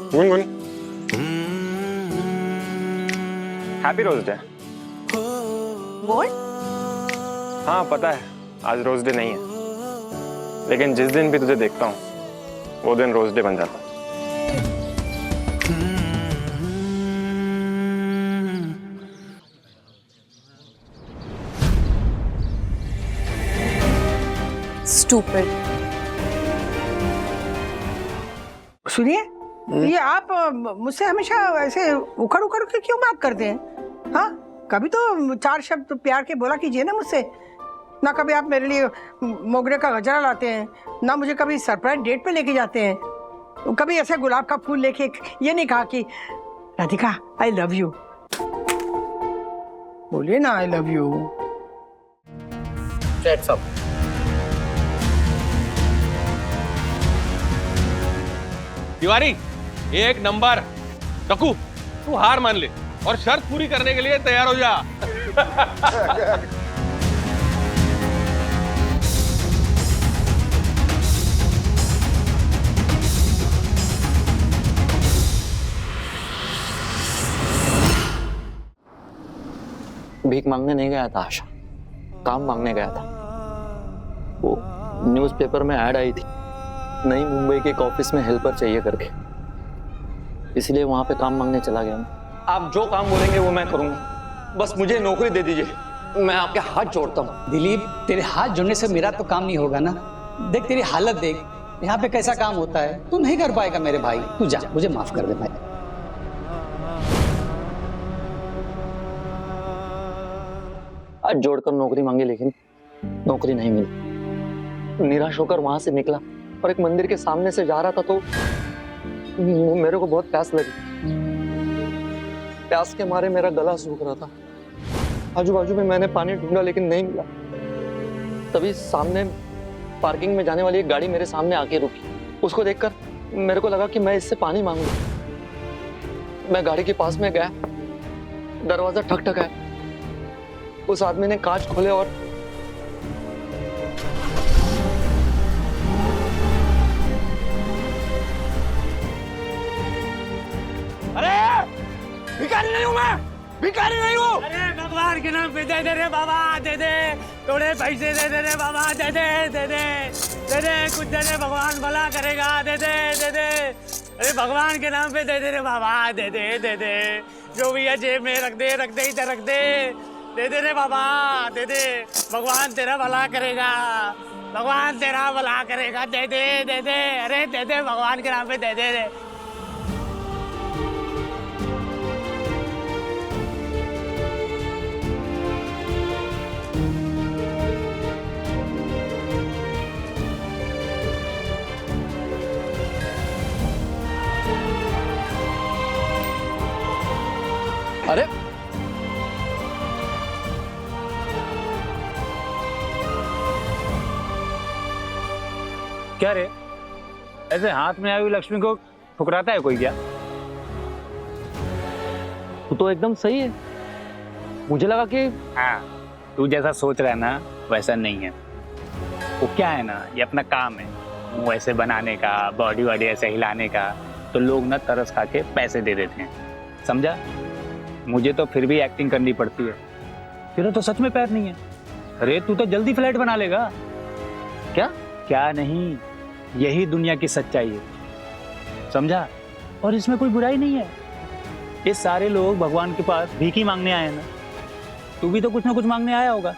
Gungun, happy rose day. बोल। हाँ पता है आज रोज डे नहीं है, लेकिन जिस दिन भी तुझे देखता हूँ वो दिन रोज डे बन जाता है। Stupid. सुनिए, ये आप मुझसे हमेशा ऐसे उखड़ उखड़ के क्यों बात करते हैं? हाँ, कभी तो 4 शब्द प्यार के बोला कीजिए ना मुझसे। ना कभी आप मेरे लिए मोगरे का गजरा लाते हैं, ना मुझे कभी सरप्राइज डेट पे लेके जाते हैं, कभी ऐसे गुलाब का फूल लेके ये नहीं कहा कि राधिका आई लव यू। बोलिए ना आई लव यू। तिवारी, एक नंबर। टकू, तू हार मान ले और शर्त पूरी करने के लिए तैयार हो जा। भीख मांगने नहीं गया था आशा, काम मांगने गया था। वो न्यूज़पेपर में ऐड आई थी, नई मुंबई के एक ऑफिस में हेल्पर चाहिए करके, इसलिए वहां पे काम मांगने चला गया मैं। आप जो काम बोलेंगे वो मैं करूंगा, बस मुझे नौकरी दे दीजिए, मैं आपके हाथ जोड़ता हूँ। दिलीप, तेरे हाथ जोड़ने से मेरा तो काम नहीं होगा ना। देख तेरी हालत देख, यहाँ पे कैसा काम होता है, तू नहीं कर पाएगा मेरे भाई। तू जा, मुझे माफ कर दे भाई। हाथ जोड़कर नौकरी मांगी लेकिन नौकरी नहीं मिली। निराश होकर वहां से निकला और एक मंदिर के सामने से जा रहा था तो मेरे को बहुत प्यास लगी। प्यास के मारे मेरा गला सूख रहा था। आजू बाजू में मैंने पानी ढूंढा लेकिन नहीं मिला। तभी सामने पार्किंग में जाने वाली एक गाड़ी मेरे सामने आके रुकी। उसको देखकर मेरे को लगा कि मैं इससे पानी मांगू। मैं गाड़ी के पास में गया, दरवाजा ठकठकाया। उस आदमी ने कांच खोले और भिखारी नहीं हूँ मैं, भिखारी नहीं हूँ। अरे भगवान के नाम पे दे दे रे बाबा, दे दे थोड़े पैसे दे दे रे बाबा, दे दे दे दे दे दे कुछ दे दे, भगवान भला करेगा, दे दे दे दे। अरे भगवान के नाम पे दे दे रे बाबा, दे दे दे दे, जो भी है जेब में रख दे इधर रख दे दे रे बाबा, दे दे, भगवान तेरा भला करेगा, भगवान तेरा भला करेगा, दे दे दे दे, अरे दे दे भगवान के नाम पे दे दे रे। अरे क्या रे, ऐसे हाथ में आई हुई लक्ष्मी को ठुकराता है कोई क्या? तू तो एकदम सही है। मुझे लगा कि हाँ, तू जैसा सोच रहा है ना वैसा नहीं है। वो क्या है ना, ये अपना काम है, वो ऐसे बनाने का, बॉडी वॉडी ऐसे हिलाने का, तो लोग ना तरस खा के पैसे दे देते हैं, समझा? मुझे तो फिर भी एक्टिंग करनी पड़ती है। तेरा तो सच में पैर नहीं है। अरे तू तो जल्दी फ्लैट बना लेगा। क्या क्या नहीं, यही दुनिया की सच्चाई है, समझा? और इसमें कोई बुराई नहीं है। ये सारे लोग भगवान के पास भीख ही मांगने आए हैं ना। तू भी तो कुछ ना कुछ मांगने आया होगा।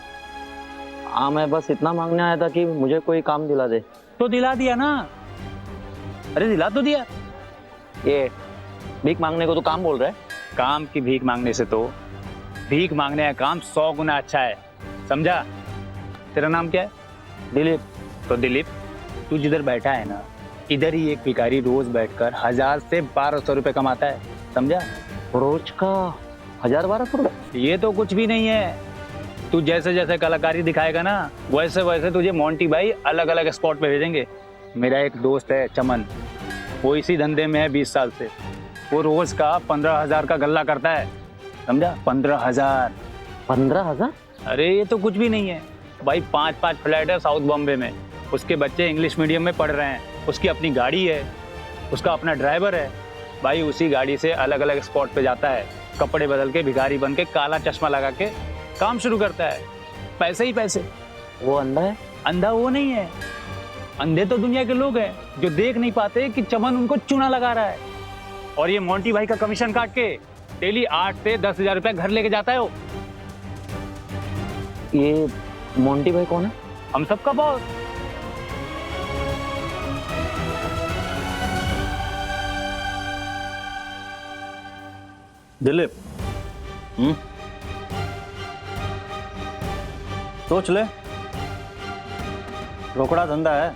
हाँ, मैं बस इतना मांगने आया था कि मुझे कोई काम दिला दे। तो दिला दिया ना। अरे दिला तो दिया। ये भीख मांगने को तो काम बोल रहा है? काम की भीख मांगने से तो भीख मांगने का काम 100 गुना अच्छा है, समझा? तेरा नाम क्या है? दिलीप। तो दिलीप, तू जिधर बैठा है ना, इधर ही एक भिखारी रोज बैठकर 1000 से 1200 रुपए कमाता है, समझा? रोज का 1000-1200 रुपए? ये तो कुछ भी नहीं है। तू जैसे जैसे कलाकारी दिखाएगा ना वैसे वैसे तुझे मोंटी भाई अलग अलग स्पॉट पे भेजेंगे। मेरा एक दोस्त है चमन, वो इसी धंधे में है 20 साल से। वो रोज का 15,000 का गल्ला करता है, समझा? 15,000। 15,000? अरे ये तो कुछ भी नहीं है भाई। 5-5 फ्लैट है साउथ बॉम्बे में। उसके बच्चे इंग्लिश मीडियम में पढ़ रहे हैं। उसकी अपनी गाड़ी है, उसका अपना ड्राइवर है। भाई उसी गाड़ी से अलग अलग स्पॉट पे जाता है, कपड़े बदल के भिखारी बन के काला चश्मा लगा के काम शुरू करता है। पैसे ही पैसे। वो अंधा है? अंधा वो नहीं है, अंधे तो दुनिया के लोग हैं जो देख नहीं पाते कि चमन उनको चूना लगा रहा है। और ये मोंटी भाई का कमीशन काट के डेली 8 से 10,000 रुपया घर लेके जाता है वो। ये मोंटी भाई कौन है? हम सबका बॉस। दिलीप, सोच ले, रोकड़ा धंधा है।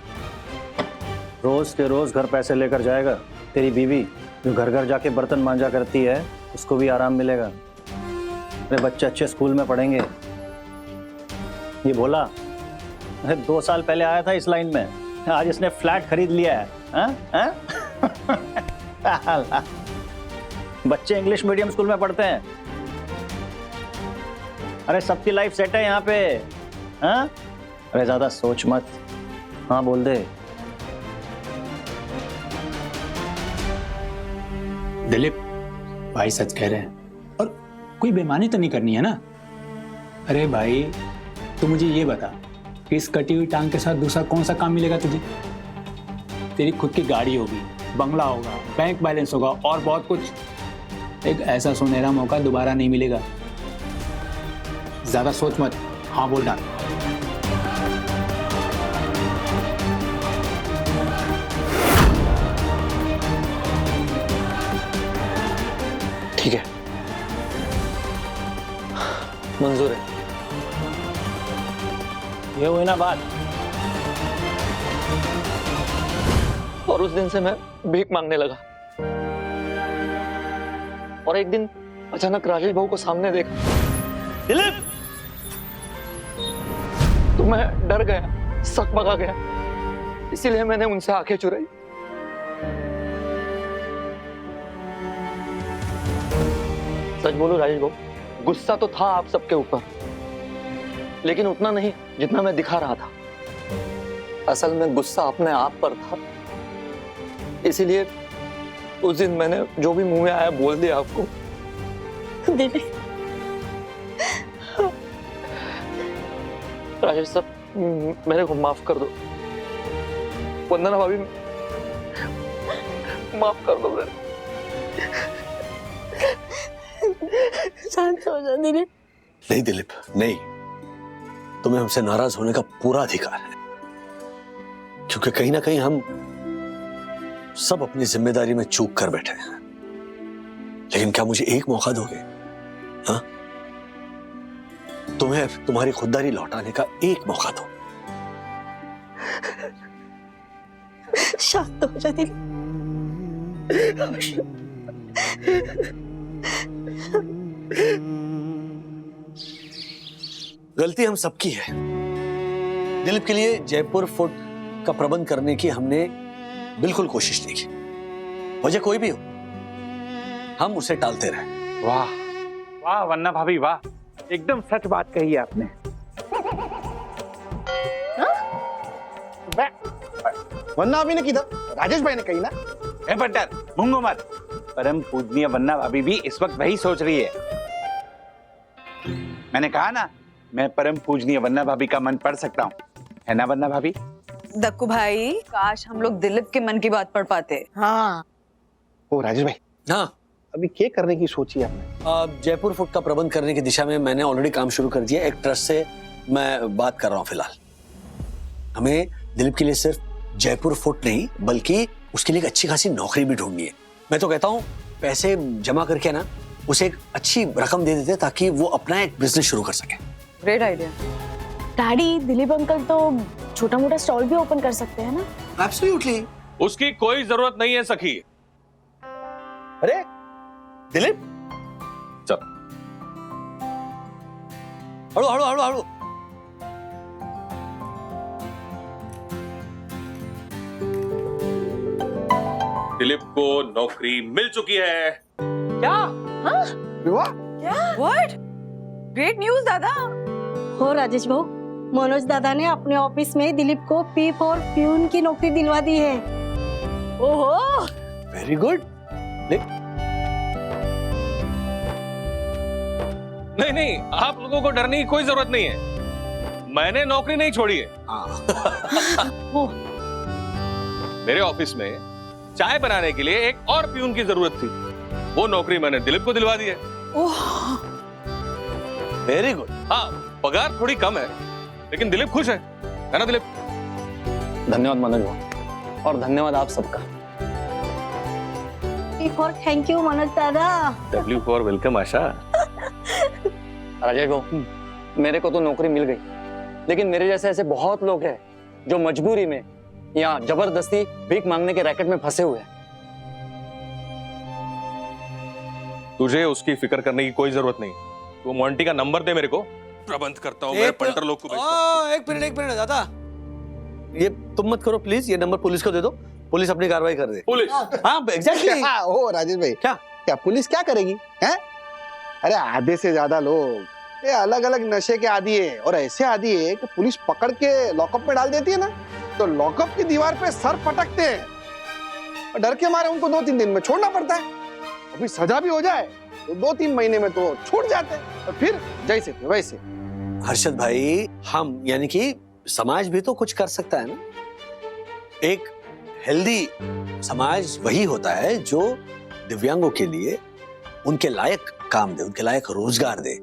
रोज के रोज घर पैसे लेकर जाएगा। तेरी बीवी जो घर घर जाके बर्तन मांजा करती है, उसको भी आराम मिलेगा। अरे बच्चे अच्छे स्कूल में पढ़ेंगे। ये बोला, अरे 2 साल पहले आया था इस लाइन में, आज इसने फ्लैट खरीद लिया है। हाँ? बच्चे इंग्लिश मीडियम स्कूल में पढ़ते हैं। अरे सबकी लाइफ सेट है यहाँ पे। हाँ? अरे ज्यादा सोच मत, हाँ बोल दे। दिलीप भाई सच कह रहे हैं, और कोई बेईमानी तो नहीं करनी है ना। अरे भाई तू मुझे ये बता कि इस कटी हुई टांग के साथ दूसरा कौन सा काम मिलेगा तुझे? तेरी खुद की गाड़ी होगी, बंगला होगा, बैंक बैलेंस होगा और बहुत कुछ। एक ऐसा सुनहरा मौका दोबारा नहीं मिलेगा। ज्यादा सोच मत, हाँ बोल डाल। ठीक है, मंजूर है। ये हुई ना बात। और उस दिन से मैं भीख मांगने लगा। और एक दिन अचानक राजेश भाऊ को सामने देखा दिलीप, तो मैं डर गया, सकबका गया। इसीलिए मैंने उनसे आंखें चुराई। सच बोलूं राजेश भाऊ, गुस्सा तो था आप सबके ऊपर, लेकिन उतना नहीं जितना मैं दिखा रहा था। असल में गुस्सा अपने आप पर था। इसीलिए उस दिन मैंने जो भी मुंह में आया बोल दिया आपको। दीदी, राजेश साहब, मेरे को माफ कर दो। वंदना भाभी, माफ कर दो मेरे। शांत हो जा दीदी। नहीं दिलीप, नहीं, तुम्हें हमसे नाराज होने का पूरा अधिकार है, क्योंकि कहीं ना कहीं हम सब अपनी जिम्मेदारी में चूक कर बैठे हैं। लेकिन क्या मुझे एक मौका दोगे? हाँ, तुम्हें तुम्हारी खुददारी लौटाने का एक मौका दो। शांत हो जा दीदी। गलती हम सबकी है। दिलीप के लिए जयपुर फुट का प्रबंध करने की हमने बिल्कुल कोशिश नहीं की। वजह कोई भी हो, हम उसे टालते रहे। वाह वाह वन्ना भाभी वाह, एकदम सच बात कही है आपने। वन्ना अभी ने की था, राजेश भाई ने कही ना। ए बट्टर, मूंगो मत। परम पूजनीय वन्ना भाभी भी इस वक्त वही सोच रही है। मैंने कहा ना, मैं परम पूजनीय वन्ना भाभी का मन पढ़ सकता हूँ, है ना वन्ना भाभी? दक्कू भाई, काश हम लोग दिलीप के मन की बात पढ़ पाते। हाँ। ओ राजेश भाई, हाँ, अभी क्या करने की सोची है आपने? जयपुर फुट का प्रबंध करने की दिशा में मैंने ऑलरेडी काम शुरू कर दिया। एक ट्रस्ट से मैं बात कर रहा हूँ फिलहाल। हमें दिलीप के लिए सिर्फ जयपुर फुट नहीं, बल्कि उसके लिए एक अच्छी खासी नौकरी भी ढूंढनी है। मैं तो कहता हूँ पैसे जमा करके ना उसे एक अच्छी रकम दे देते, ताकि वो अपना एक बिजनेस शुरू कर सके। Great idea. Daddy, Dilip uncle तो छोटा मोटा स्टॉल भी ओपन कर सकते हैं ना? एब्सोल्युटली। उसकी कोई जरूरत नहीं है सखी। अरे दिलीप, चल हड़ो हड़ो हड़ो हड़ो। दिलीप को नौकरी मिल चुकी है। क्या? हाँ? विवाह? क्या? What? ग्रेट न्यूज दादा। हो राजेश भाऊ, मनोज दादा ने अपने ऑफिस में दिलीप को पीप और प्यून की नौकरी दिलवा दी है। ओहो, वेरी गुड। देख। नहीं नहीं, आप लोगों को डरने की कोई जरूरत नहीं है। मैंने नौकरी नहीं छोड़ी है। मेरे ऑफिस में चाय बनाने के लिए एक और प्यून की जरूरत थी। वो नौकरी मैंने दिलीप को दिलवा दी है। Very good. हाँ, पगार थोड़ी कम है, लेकिन दिलीप खुश है ना दिलीप? धन्यवाद मनोज भाई, और धन्यवाद आप सबका। थैंक यू मनोज दादा। W फॉर वेलकम आशा। राजेश भाऊ, मेरे को तो नौकरी मिल गई, लेकिन मेरे जैसे ऐसे बहुत लोग हैं जो मजबूरी में या जबरदस्ती भीख मांगने के रैकेट में फंसे हुए हैं। तुझे उसकी फिक्र करने की कोई जरूरत नहीं। तू मोंटी का नंबर दे मेरे को, प्रबंध करता हूँ मैं पंटर लोग को भेजता हूँ। एक मिनट दादा, ये तुम मत करो प्लीज। ये नंबर पुलिस को दे दो, पुलिस अपनी कार्रवाई कर दे। पुलिस? हाँ एग्जैक्टली। ओ राजेश भाई, क्या पुलिस क्या करेगी हैं? अरे आधे से ज्यादा लोग ये अलग अलग नशे के आदी है, और ऐसे आदी है कि पुलिस पकड़ के लॉकअप में डाल देती है ना, तो लॉकअप की दीवार पे सर पटकते हैं और डर के मारे उनको 2-3 दिन में छोड़ना पड़ता है। अभी सजा भी हो जाए तो 2-3 महीने में तो छूट जाते हैं, और फिर जैसे थे वैसे। हर्षद भाई, हम यानी कि समाज भी तो कुछ कर सकता है ना। एक हेल्दी समाज वही होता है जो दिव्यांगों के लिए उनके लायक काम दे, उनके लायक रोजगार दे,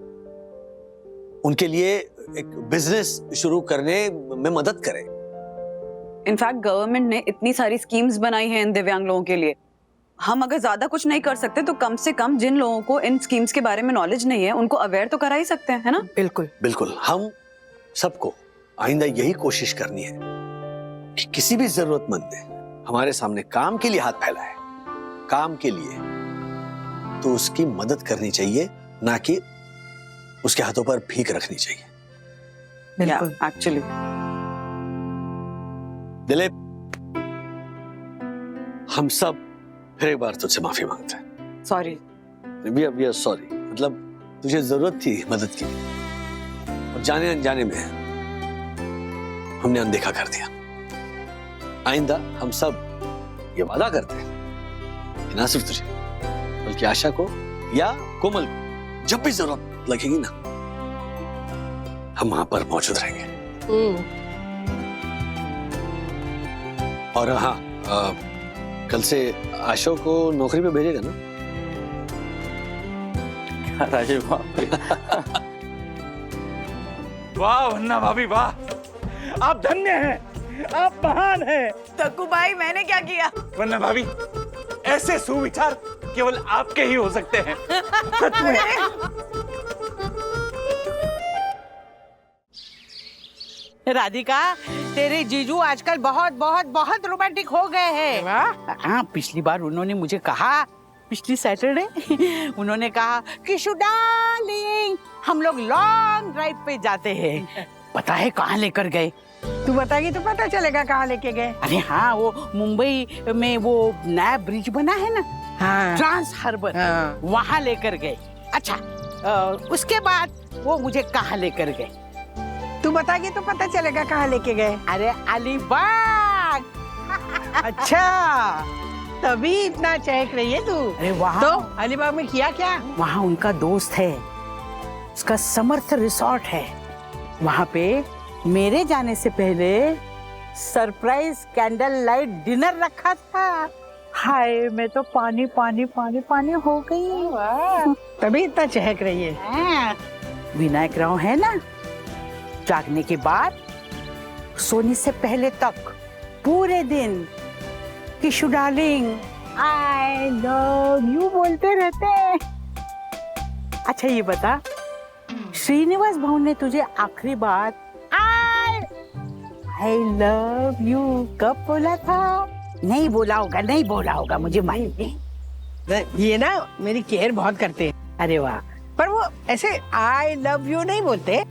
उनके लिए एक बिजनेस शुरू करने में मदद करे। इनफैक्ट गवर्नमेंट ने इतनी सारी स्कीम्स बनाई हैं इन दिव्यांग लोगों के लिए। हम अगर ज्यादा कुछ नहीं कर सकते तो कम से कम जिन लोगों को इन स्कीम्स के बारे में नॉलेज नहीं है उनको अवेयर तो करा ही सकते हैं, है ना? बिल्कुल बिल्कुल। हम सबको आइंदा यही कोशिश करनी है कि किसी भी जरूरतमंद ने हमारे सामने काम के लिए हाथ फैलाए, काम के लिए, तो उसकी मदद करनी चाहिए, ना कि उसके हाथों पर भीख रखनी चाहिए। बिल्कुल। एक्चुअली दिलीप, हम सब फिर एक बार तुझसे माफी मांगते हैं। सॉरी। We are sorry. मतलब तुझे जरूरत थी मदद की, और जाने अनजाने में हमने अनदेखा कर दिया। आइंदा हम सब ये वादा करते हैं कि ना सिर्फ तुझे बल्कि आशा को या कोमल को जब भी जरूरत लगेगी ना, हम वहां पर मौजूद रहेंगे। और हाँ, कल से आशा को नौकरी पे भेजेगा ना? राजेश वाह वन्ना भाभी वाह, आप धन्य हैं, आप महान हैं। तक्कू भाई, मैंने क्या किया? वन्ना भाभी, ऐसे सुविचार केवल आपके ही हो सकते हैं। सच में। राधिका, तेरे जीजू आजकल बहुत बहुत बहुत रोमांटिक हो गए हैं। हाँ, पिछली बार उन्होंने मुझे कहा, पिछली सैटरडे उन्होंने कहा कि डार्लिंग हम लोग लॉन्ग ड्राइव पे जाते हैं। पता है कहाँ लेकर गए? तू बताएगी तो पता चलेगा कहाँ लेके गए। अरे हाँ, वो मुंबई में वो नया ब्रिज बना है ना, हाँ। ट्रांस हार्बर, हाँ। वहाँ लेकर गए। अच्छा, उसके बाद वो मुझे कहाँ लेकर गए? तू बताएगी तो पता चलेगा कहाँ लेके गए। अरे अलीबाग। अच्छा, तभी इतना चहक रही है तू। अरे वहाँ तो अलीबाग में किया क्या? वहाँ उनका दोस्त है, उसका समर्थ रिसोर्ट है। वहाँ पे मेरे जाने से पहले सरप्राइज कैंडल लाइट डिनर रखा था। हाय, मैं तो पानी पानी पानी पानी हो गई। तभी इतना चहक रही है। विनायक राव है ना, जागने के बाद सोने से पहले तक पूरे दिन किशु डार्लिंग आई लव यू बोलते रहते हैं। अच्छा ये बता, श्रीनिवास भाऊ ने तुझे आखिरी बार आई लव यू कब बोला था? नहीं बोला होगा, मुझे मालूम है। ये ना मेरी केयर बहुत करते हैं। अरे वाह। पर वो ऐसे आई लव यू नहीं बोलते,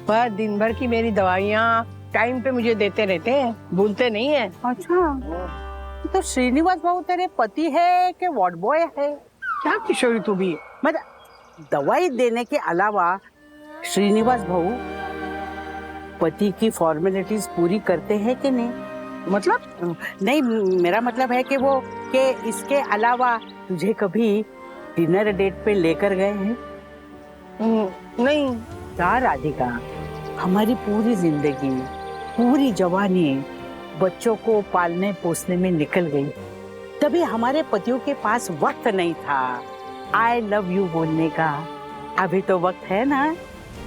पर दिन भर की मेरी दवाइयाँ टाइम पे मुझे देते रहते हैं, भूलते नहीं है। अच्छा, तो श्रीनिवास भाऊ तेरे पति है कि वार्ड बॉय है? क्या किशोरी तू भी? मतलब दवाई देने के अलावा श्रीनिवास भाऊ पति की फॉर्मेलिटीज पूरी करते हैं कि नहीं? मतलब नहीं, मेरा मतलब है कि वो के इसके अलावा तुझे कभी डिनर डेट पे लेकर गए हैं? नहीं। क्या राधिका, हमारी पूरी जिंदगी, पूरी जवानी बच्चों को पालने पोसने में निकल गई। तभी हमारे पतियों के पास वक्त नहीं था आई लव यू बोलने का। अभी तो वक्त है ना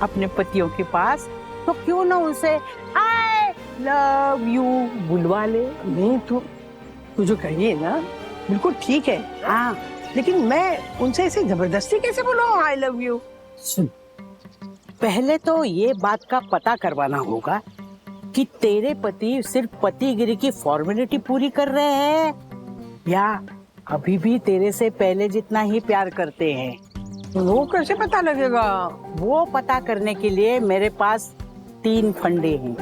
अपने पतियों के पास, तो क्यों ना उनसे आई लव यू बुलवा ले। नहीं, तू जो कहिए ना बिल्कुल ठीक है। हाँ, लेकिन मैं उनसे ऐसे जबरदस्ती कैसे बोलूं आई लव यू? सुन, पहले तो ये बात का पता करवाना होगा कि तेरे पति सिर्फ पतिगिरी की फॉर्मेलिटी पूरी कर रहे हैं या अभी भी तेरे से पहले जितना ही प्यार करते हैं। वो कैसे पता लगेगा? वो पता करने के लिए मेरे पास 3 फंडे हैं।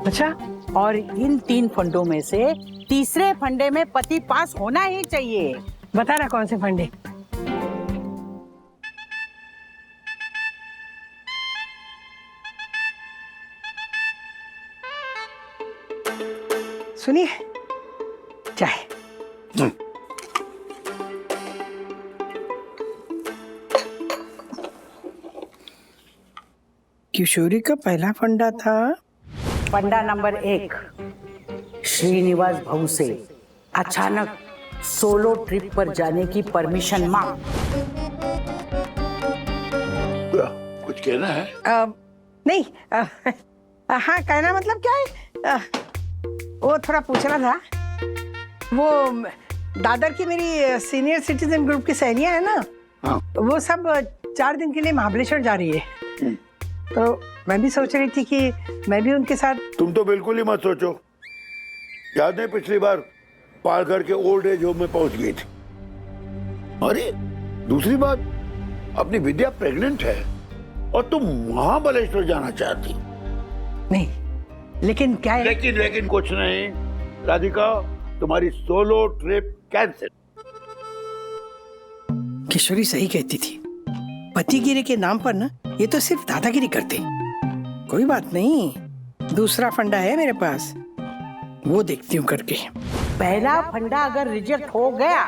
अच्छा, और इन 3 फंडों में से तीसरे फंडे में पति पास होना ही चाहिए। बता ना कौन से फंडे? सुनिए, चाय। किशोरी का पहला फंडा था। फंडा नंबर 1, श्रीनिवास भाऊ से अचानक सोलो ट्रिप पर जाने की परमिशन मांग। कुछ कहना है? नहीं, हाँ, कहना मतलब क्या है? वो थोड़ा पूछना था। वो दादर की मेरी सीनियर सिटीजन ग्रुप की सहेलियां है ना, हाँ। वो सब 4 दिन के लिए महाबलेश्वर जा रही है। तो मैं भी सोच रही थी कि मैं भी उनके साथ। तुम तो बिल्कुल ही मत सोचो। याद नहीं पिछली बार पालघर के ओल्ड एज होम में पहुंच गई थी। अरे दूसरी बात, अपनी विद्या प्रेग्नेंट है और तुम महाबलेश्वर जाना चाहती। नहीं, लेकिन क्या है? लेकिन कुछ नहीं राधिका, तुम्हारी सोलो ट्रिप कैंसिल। किशोरी सही कहती थी, पतिगिरी के नाम पर ना ये तो सिर्फ दादागिरी करते। कोई बात नहीं, दूसरा फंडा है मेरे पास, वो देखती हूँ करके। पहला फंडा अगर रिजेक्ट हो गया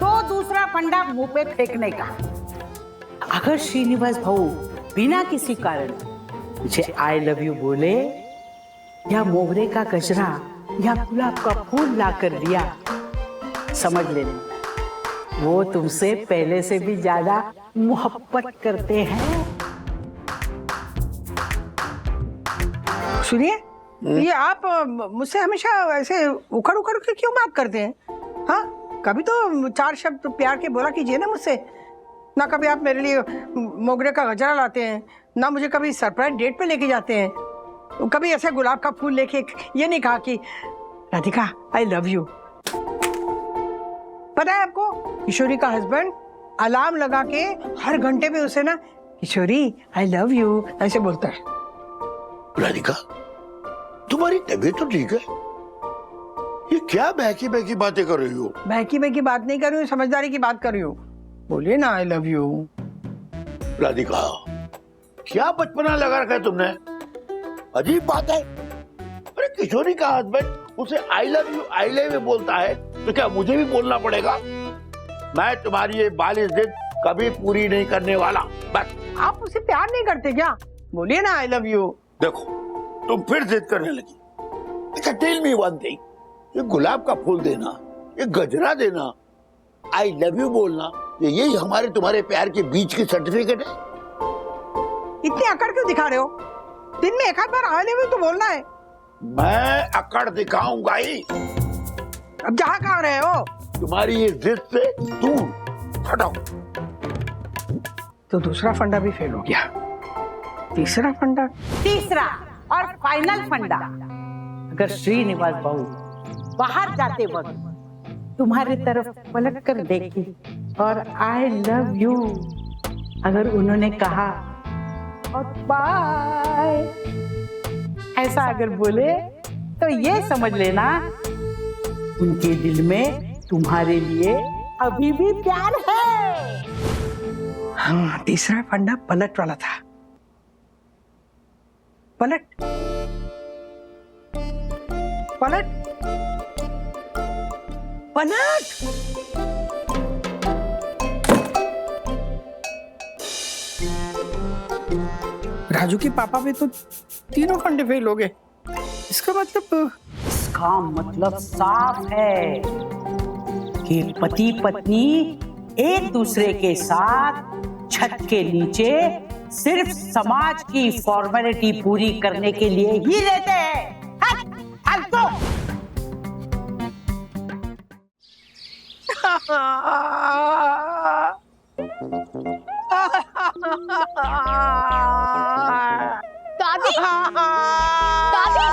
तो दूसरा फंडा मुंह पे फेंकने का। अगर श्रीनिवास भाऊ बिना किसी कारण मुझे आई लव यू बोले या मोगरे का गजरा या गुलाब का फूल ला कर दिया, समझ लेना वो तुमसे पहले से भी ज्यादा मोहब्बत करते हैं। सुनिए, ये आप मुझसे हमेशा ऐसे उखड़ उखड़ के क्यों बात करते हैं? हाँ, कभी तो 4 शब्द प्यार के बोला कीजिए ना मुझसे। ना कभी आप मेरे लिए मोगरे का गजरा लाते हैं, ना मुझे कभी सरप्राइज डेट पे लेके जाते हैं, कभी ऐसे गुलाब का फूल लेके ये नहीं कहा कि राधिका आई लव यू। पता है आपको, किशोरी का हस्बैंड अलार्म लगा के हर घंटे पे उसे ना किशोरी आई लव यू ऐसे बोलता है। राधिका, तुम्हारी तबीयत तो ठीक है? ये क्या बहकी बहकी बातें कर रही हो? बहकी बहकी बात नहीं कर रही हूँ, समझदारी की बात कर रही हूँ। बोलिए ना आई लव यू। राधिका, क्या बचपना लगा रखा है तुमने? अजीब बात है। अरे किशोरी का हस्बैंड उसे आई लव यू बोलता है तो क्या मुझे भी बोलना पड़ेगा? मैं तुम्हारी ये 42 दिन कभी पूरी नहीं करने वाला। बस। आप उसे प्यार नहीं करते क्या? बोलिए ना आई लव यू। देखो, तुम फिर जिद करने लगी। अच्छा, टेल मी वन थिंग, ये गुलाब का फूल देना, ये गजरा देना, आई लव यू बोलना, यही हमारे तुम्हारे प्यार के बीच की सर्टिफिकेट है? इतनी अकड़ क्यों दिखा रहे हो? दिन में एक आध बार आई लव यू तो बोलना है। मैं अकड़ दिखाऊंगा ही। अब जहाँ कहाँ रहे हो? तुम्हारी ये जिद से दूर हटाओ। तो दूसरा फंडा भी फेल हो गया। तीसरा फंडा? तीसरा और फाइनल फंडा, अगर श्रीनिवास बाबू बाहर जाते वक्त तुम्हारी तरफ पलट कर देखी और आई लव यू अगर उन्होंने कहा और बाय ऐसा अगर बोले, तो ये समझ लेना उनके दिल में तुम्हारे लिए अभी भी प्यार है। हाँ, तीसरा फंडा पलट वाला था। पलट पलट पलट राजू के पापा भी तो तीनों खंडे फेल हो गए। इसका मतलब इसका मतलब साफ है कि पति पत्नी एक दूसरे के साथ छत के नीचे सिर्फ समाज की फॉर्मेलिटी पूरी करने के लिए ही रहते हैं। हट तो। दादी दादी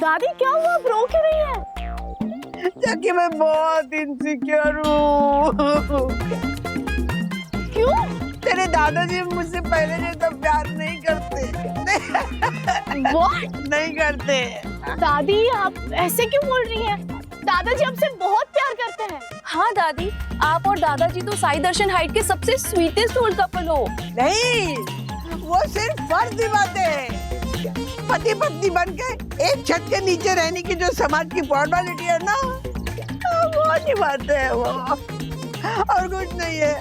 दादी क्या हुआ, रो क्यों रही है? जबकि मैं बहुत इनसिक्योर हूँ। क्यों? तेरे दादाजी मुझसे पहले जैसा प्यार नहीं करते। What? नहीं करते। दादी आप ऐसे क्यों बोल रही हैं? दादाजी आपसे बहुत प्यार करते हैं। हाँ दादी, आप और दादाजी तो साई दर्शन हाइट के सबसे स्वीटेस्ट ओल्ड कपल हो। नहीं, वो सिर्फ फर्जी बातें हैं। पति पत्नी बन के एक छत के नीचे रहने की जो समाज की फॉर्मेलिटी है ना, वो नहीं बात है वो, और कुछ नहीं है।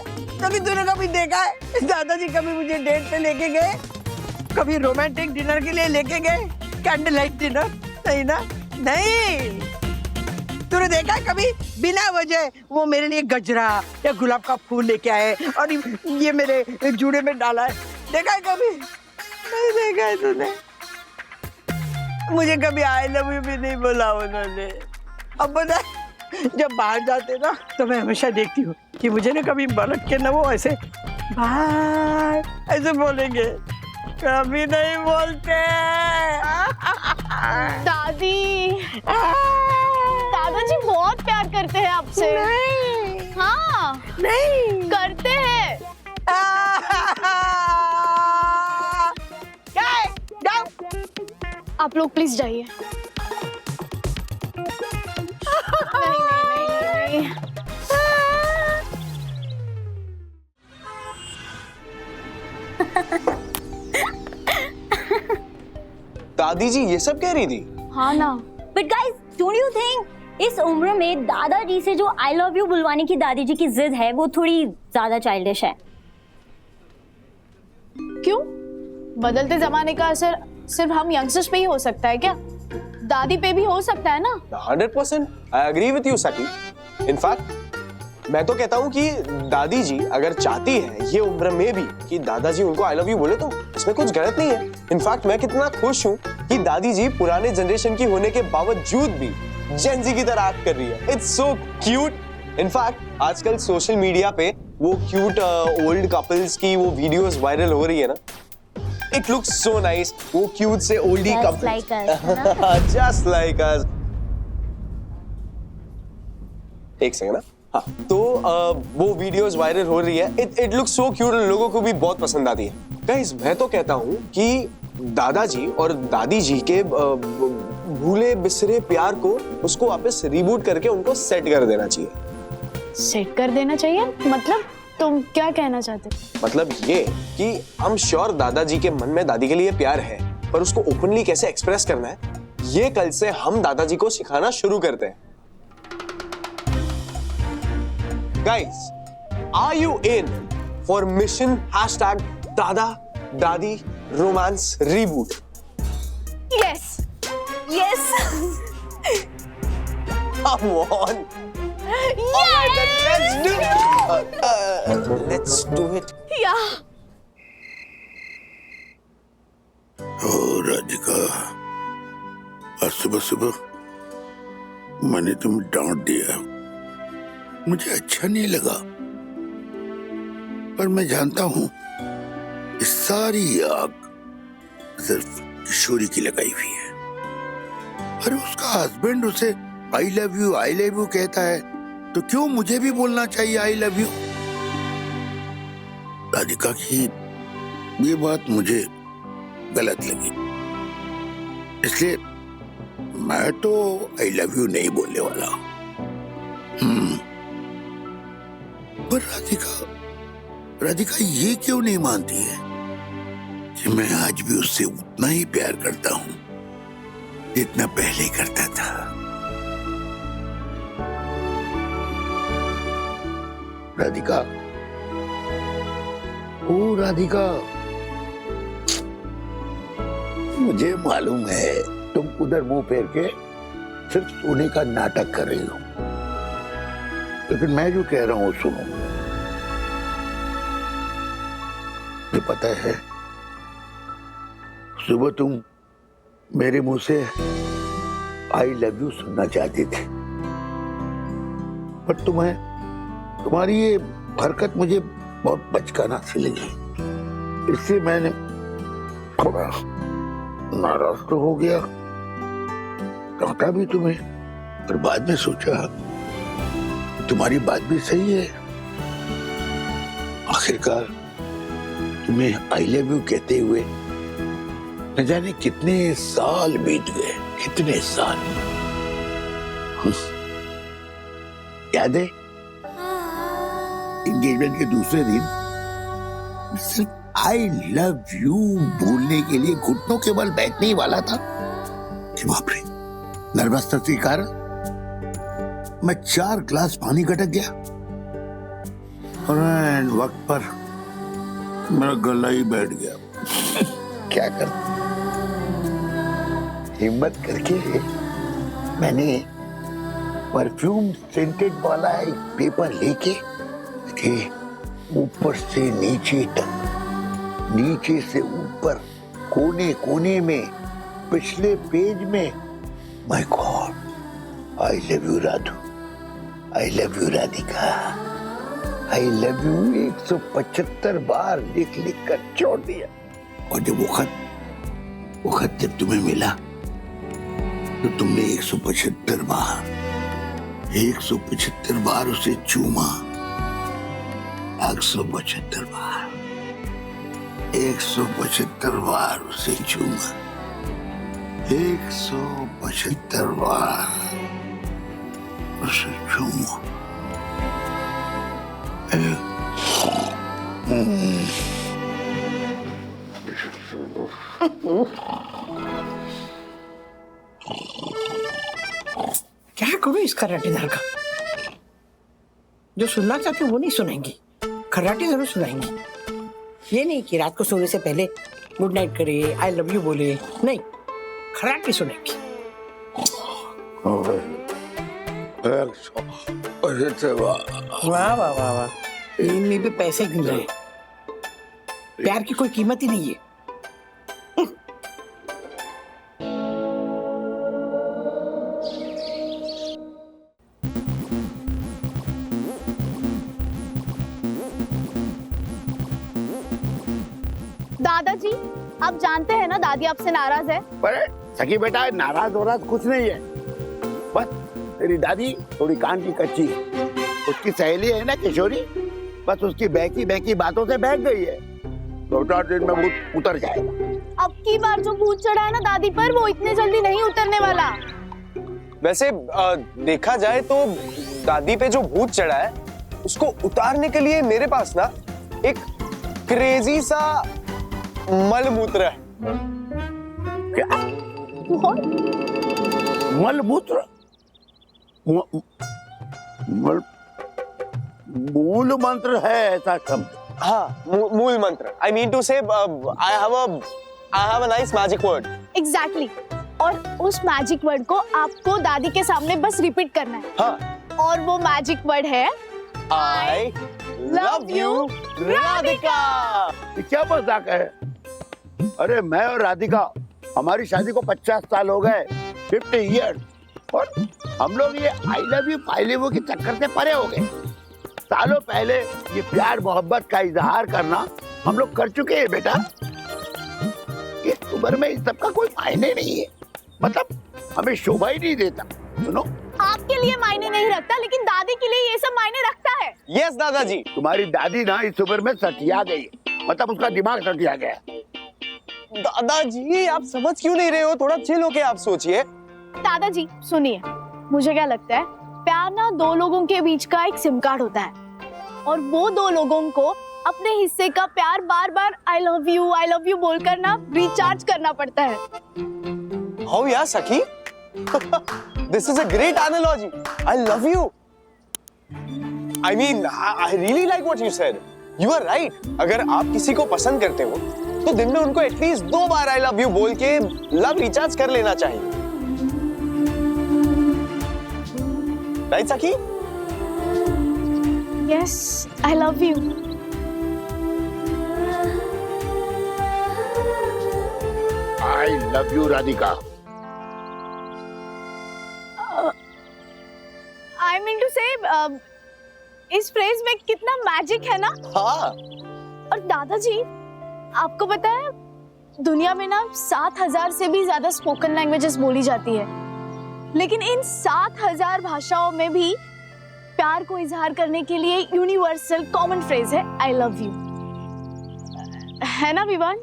कभी तूने कभी देखा है दादाजी कभी मुझे डेट पे लेके गए, कभी रोमांटिक डिनर के लिए लेके गए, कैंडल लाइट डिनर? नहीं ना, नहीं। तूने देखा है कभी बिना वजह वो मेरे लिए गजरा या गुलाब का फूल लेके आए और ये मेरे जूड़े में डाला है? देखा है कभी? नहीं देखा है तूने। मुझे कभी आई लव यू भी नहीं बोला उन्होंने। अब पता है, जब बाहर जाते ना तो मैं हमेशा देखती हूँ कि मुझे ना कभी बलक के ना वो ऐसे बाय ऐसे बोलेंगे, कभी नहीं बोलते। दादी दादाजी बहुत प्यार करते हैं आपसे। नहीं, हाँ नहीं करते हैं। जाओ। आप लोग प्लीज जाइए। नहीं नहीं नहीं नहीं। दादी जी ये सब कह रही थी? हाँ ना। But guys, don't you think इस उम्र में दादाजी से जो आई लव यू बुलवाने की दादी जी की जिद है वो थोड़ी ज्यादा चाइल्डिश है? क्यों? बदलते जमाने का असर सिर्फ हम यंगस्टर्स पे ही हो सकता है क्या? दादी पे भी हो सकता है ना? 100% आई एग्री विथ यू सखी। इनफैक्ट मैं तो कहता हूँ कि दादी जी अगर चाहती है ये उम्र में भी कि दादाजी उनको आई लव यू बोले तो इसमें कुछ गलत नहीं है। इनफैक्ट मैं कितना खुश हूँ कि दादी जी पुराने जनरेशन की होने के बावजूद भी जेन जी की तरह एक्ट कर रही है। It's so cute. इनफैक्ट आजकल सोशल मीडिया पे वो क्यूट ओल्ड कपल्स की वो वीडियोस वायरल हो रही है ना, इट लुक्स सो नाइस। वो क्यूट से Oldi couple just like us. एक सेकंड ना, हाँ तो वो वीडियोस वायरल हो रही है। इट लुक्स सो क्यूट, लोगों को भी बहुत पसंद आती है। गाइस मैं तो कहता हूँ कि दादाजी और दादी जी के भूले बिसरे प्यार को उसको वापस रिबूट करके उनको सेट कर देना चाहिए। सेट कर देना चाहिए? मतलब तुम क्या कहना चाहते हो? मतलब ये कि हम श्योर दादाजी के मन में दादी के लिए प्यार है, पर उसको ओपनली कैसे एक्सप्रेस करना है ये कल से हम दादाजी को सिखाना शुरू करते हैं। Guys, are you in for mission #दादा दादी romance reboot? Yes yes. Come on. Alright, then let's do it. या ओ राधिका, आज सुबह सुबह मैंने तुम्हें डांट दिया, मुझे अच्छा नहीं लगा, पर मैं जानता हूं ये सारी आग सिर्फ किशोरी की लगाई हुई है। अरे उसका हस्बैंड उसे आई लव यू कहता है तो क्यों मुझे भी बोलना चाहिए आई लव यू? राधिका की ये बात मुझे गलत लगी, इसलिए मैं तो आई लव यू नहीं बोलने वाला। पर राधिका ये क्यों नहीं मानती है कि मैं आज भी उससे उतना ही प्यार करता हूं जितना पहले करता था? राधिका, ओ राधिका, मुझे मालूम है तुम उधर मुंह फेर के सिर्फ सोने का नाटक कर रही हो, लेकिन मैं जो कह रहा हूं सुनो। मुझे पता है सुबह तुम मेरे मुंह से आई लव यू सुनना चाहती थी, पर तुम्हारी ये हरकत मुझे बहुत बचकाना सी लगी, इससे मैंने थोड़ा नाराज तो हो गया, डांटा भी तुम्हें, पर बाद में सोचा तुम्हारी बात भी सही है। आखिरकार तुम्हें आई लव यू कहते हुए न जाने कितने साल बीत गए, कितने साल। याद है एंगेजमेंट के दूसरे दिन सिर्फ आई लव यू बोलने के लिए घुटनों के बल बैठने ही वाला था कि बाप रे, नर्वसनेस के कारण मैं 4 ग्लास पानी गटक गया और वक्त पर मेरा गला ही बैठ गया। क्या कर हिम्मत करके मैंने परफ्यूम सेंटेड वाला एक पेपर लेके ऊपर से नीचे तक, नीचे से ऊपर, कोने कोने में, पिछले पेज में my God I love you Radhu, I love you Radhika, I love you 175 बार लिख लिख कर छोड़ दिया। और जब वो खत जब तुम्हें मिला तो तुमने 175 बार उसे चूमा, 175 बार, 175 बार उसे चूमा, 175 बार उसे चूमा। क्या करूं इस खर्राटेदार का? जो सुनना चाहती हूँ वो नहीं सुनाएंगी, खर्राटे जरूर सुनाएंगी। ये नहीं कि रात को सोने से पहले गुड नाइट करे, आई लव यू बोले, नहीं, खर्राटे सुनेंगी। वाह वाह वाह वाह, इनमें भी पैसे गिन रहे। प्यार की कोई कीमत ही नहीं है। दादाजी, आप जानते हैं ना दादी आपसे नाराज है। अरे सखी बेटा, नाराज हो रहा कुछ नहीं है, बस तेरी दादी थोड़ी कान की कच्ची है। उसकी सहेली है ना किशोरी, बस उसकी बहकी बहकी बातों से बहक गई है। 2-4 दिन में भूत उतर जाएगा। अब की बार जो भूत चढ़ा है ना दादी पर, वो इतने जल्दी नहीं उतरने वाला। वैसे देखा जाए तो दादी पे जो भूत चढ़ा है उसको उतारने के लिए मेरे पास ना एक क्रेजी सा मलमूत्र है। क्या? मलमूत्र? मूल मंत्र है ऐसा शब्द? हाँ, मूल मंत्र। I mean to say, I have a nice magic word. Exactly. और उस मैजिक वर्ड को आपको दादी के सामने बस रिपीट करना है। हाँ। और वो मैजिक वर्ड है I love you, राधिका। ये क्या मजाक है? अरे मैं और राधिका, हमारी शादी को 50 साल हो गए, 50 ईयर्स, और हम लोग ये आई लव यू के चक्कर से परे हो गए। सालों पहले ये प्यार मोहब्बत का इजहार करना हम लोग कर चुके हैं बेटा। इस उम्र में इस सब का कोई मायने नहीं है, मतलब हमें शोभा ही नहीं देता। सुनो, आपके लिए मायने नहीं रखता, लेकिन दादी के लिए ये सब मायने रखता है। यस दादाजी। तुम्हारी दादी ना इस उम्र में सटिया गई, मतलब उसका दिमाग सटिया गया। दादाजी आप समझ क्यों नहीं रहे हो? थोड़ा चिल होके आप सोचिए। दादाजी सुनिए, मुझे क्या लगता है, प्यार ना 2 लोगों के बीच का एक सिम कार्ड होता है, और वो 2 लोगों को अपने हिस्से का प्यार बार बार आई लव यू बोलकर ना रिचार्ज करना पड़ता है। हाउ यार Sakhi, this is a great analogy. I love you, I mean I really like what you said. You are right. अगर आप किसी को पसंद करते हो तो दिन में उनको एटलीस्ट 2 बार आई लव यू बोल के लव रिचार्ज कर लेना चाहिए। Right Sakhi? Yes, I love you. I love you Radhika. I mean to say इस फ्रेज में कितना मैजिक है ना। हाँ। और दादाजी, आपको पता है दुनिया में ना 7,000 से भी ज्यादा स्पोकन लैंग्वेजेस बोली जाती है, लेकिन इन 7,000 भाषाओं में भी प्यार को इजहार करने के लिए यूनिवर्सल कॉमन फ्रेज है आई लव यू, है ना Vivaan?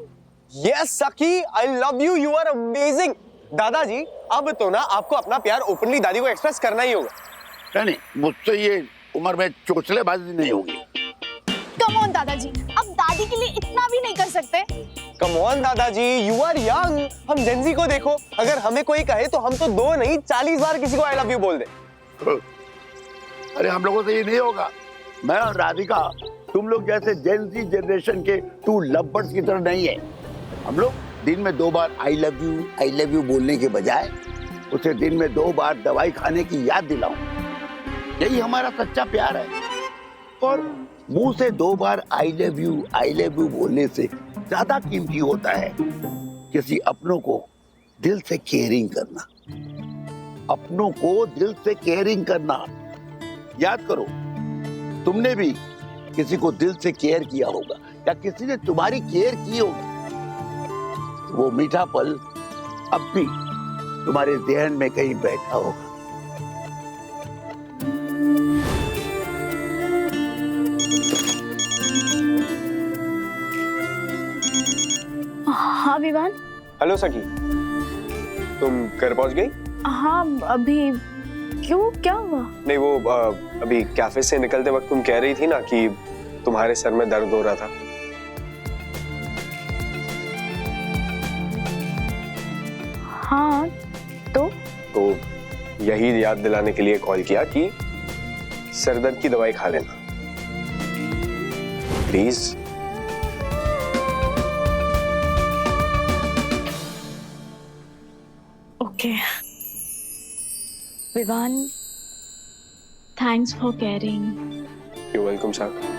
Yes Sakhi, I love you, you are amazing. दादाजी, अब तो ना आपको अपना प्यार ओपनली दादी को एक्सप्रेस करना ही होगा। नहीं, मुझसे ये उम्र में चोचलेबाजी नहीं होगी। कम ऑन दादाजी, अब दादी के लिए इतना भी नहीं कर सकते। कम ऑन दादाजी, यू आर यंग। हम जेनजी को देखो, अगर हमें कोई कहे तो हम तो 2 नहीं 40 बार किसी को आई लव यू बोल दे। अरे हम लोगों से ये नहीं होगा। मैं और राधिका तुम लोग जैसे जेनजी जनरेशन के 2 लवर्स की तरह नहीं है। हम लोग दिन में 2 बार आई लव यू बोलने के बजाय उसे दिन में 2 बार दवाई खाने की याद दिलाऊं, यही हमारा सच्चा प्यार है। और मुंह से 2 बार आई लव यू बोलने से ज्यादा कीमती होता है किसी अपनों को दिल से केयरिंग करना। अपनों को दिल से केयरिंग करना। याद करो, तुमने भी किसी को दिल से केयर किया होगा या किसी ने तुम्हारी केयर की होगी। वो मीठा पल अब भी तुम्हारे ज़हन में कहीं बैठा होगा। हाँ विवान। हेलो सखी, तुम घर पहुंच गई? हाँ अभी। क्यों, क्या हुआ? नहीं, वो अभी कैफे से निकलते वक्त तुम कह रही थी ना कि तुम्हारे सर में दर्द हो रहा था। हाँ तो यही याद दिलाने के लिए कॉल किया कि सर दर्द की दवाई खा लेना please. Okay Vivaan, thanks for caring. You welcome sir.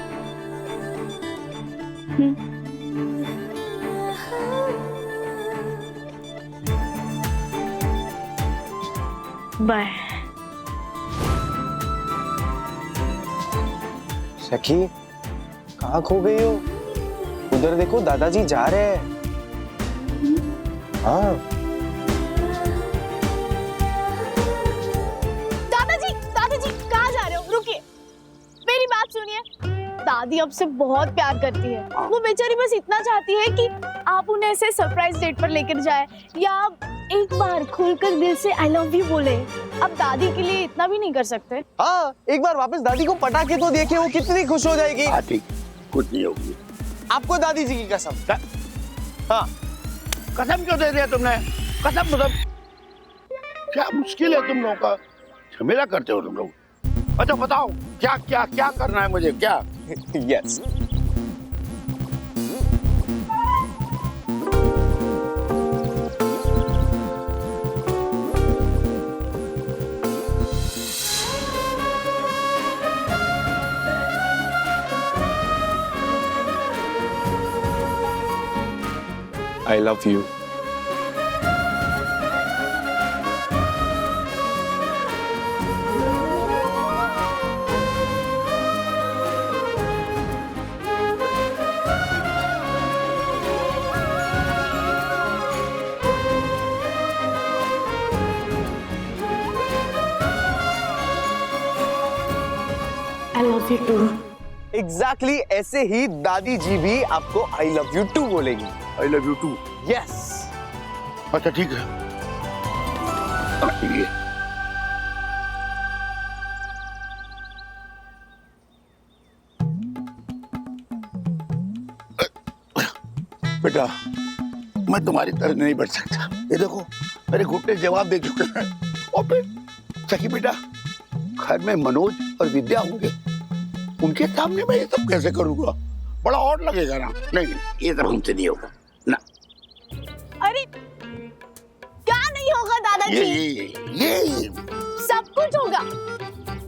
Bye. Sakhi, कहाँ खो गई हो? उधर देखो, दादाजी जा रहे हैं। हाँ। दादाजी कहाँ जा रहे हो? रुकिए, मेरी बात सुनिए। दादी अब से बहुत प्यार करती है। वो बेचारी बस इतना चाहती है कि आप उन्हें ऐसे सरप्राइज डेट पर लेकर जाए या एक बार खुलकर दिल से आई लव यू बोले। अब दादी के लिए इतना भी नहीं कर सकते। हाँ, एक बार वापस दादी को पटा के तो देखिए, वो कितनी खुश हो जाएगी। हाँ ठीक, कुछ नहीं होगी। आपको दादी जी की कसम। हाँ, कसम क्यों दे दिया तुमने? कसम मतलब क्या मुश्किल है तुम लोगों का? झमेला करते हो तुम लोग। अच्छा बताओ, क्या क्या क्या करना है मुझे? क्या? Yes. I love you. I love you too. Exactly ऐसे ही दादी जी भी आपको I love you too बोलेगी। I love you too. Yes. अच्छा ठीक है। ये बेटा, मैं तुम्हारी तरह नहीं बढ़ सकता। ये देखो, मेरे घुटने जवाब दे चुके हैं। और फिर सखी बेटा, घर में मनोज और विद्या होंगे, उनके सामने मैं ये सब कैसे करूंगा? बड़ा ऑड लगेगा ना। नहीं, ये सब हमसे नहीं होगा। ये सब कुछ होगा।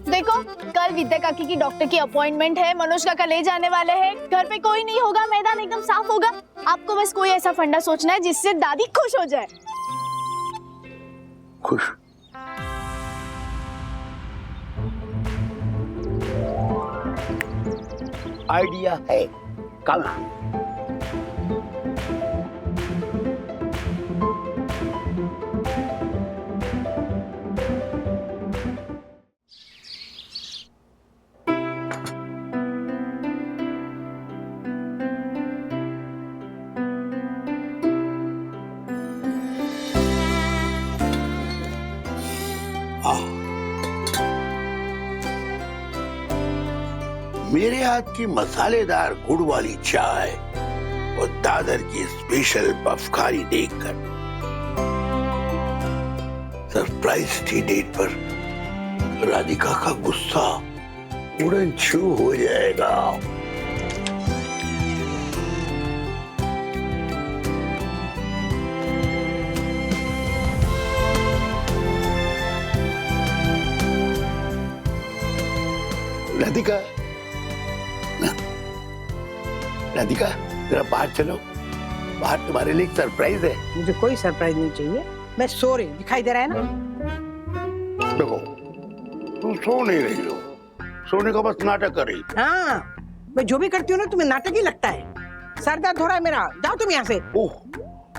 देखो, कल विद्या काकी की डॉक्टर की अपॉइंटमेंट है, मनोज काका ले जाने वाले हैं, घर पे कोई नहीं होगा, मैदान एकदम साफ होगा। आपको बस कोई ऐसा फंडा सोचना है जिससे दादी खुश हो जाए। खुश? आइडिया है, कल मेरे हाथ की मसालेदार गुड़ वाली चाय और दादर की स्पेशल पफखारी देखकर सरप्राइज टी डेट पर राधिका का गुस्सा उड़न छू हो जाएगा। राधिका, राधिका जरा बाहर चलो, बाहर तुम्हारे लिए एक सरप्राइज है। मुझे कोई सरप्राइज नहीं चाहिए, मैं सो रही, दिखाई दे रहा है ना। देखो, तुम सो नहीं रही हो, सोने का बस नाटक कर रही। हाँ, मैं जो भी करती हूँ ना तुम्हें नाटक ही लगता है। सर दर्द हो रहा है मेरा, जाओ तुम यहाँ से। ओह,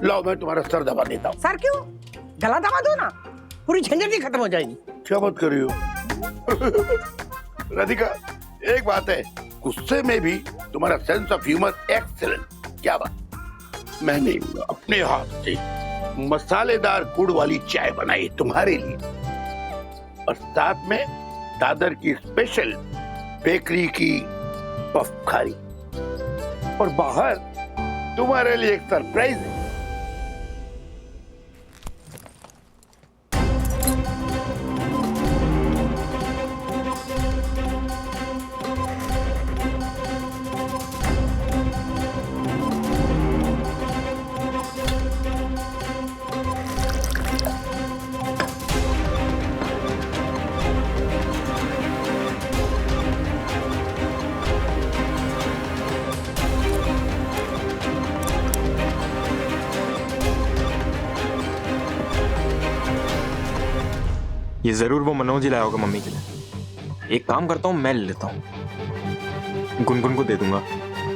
लाओ मैं तुम्हारा सर दबा देता हूँ। सर क्यों? गला दबा दो ना, पूरी झंझट ही खत्म हो जाएगी। क्या बात कर रही हो? राधिका, एक बात है, गुस्से में भी तुम्हारा सेंस ऑफ ह्यूमर एक्सीलेंट। क्या बात, मैंने अपने हाथ से मसालेदार गुड़ वाली चाय बनाई तुम्हारे लिए और साथ में दादर की स्पेशल बेकरी की पफखारी, और बाहर तुम्हारे लिए एक सरप्राइज है। ये जरूर वो मनोज ही लाया होगा मम्मी के लिए। एक काम करता हूँ, मैं ले लेता हूँ, गुनगुन को दे दूंगा,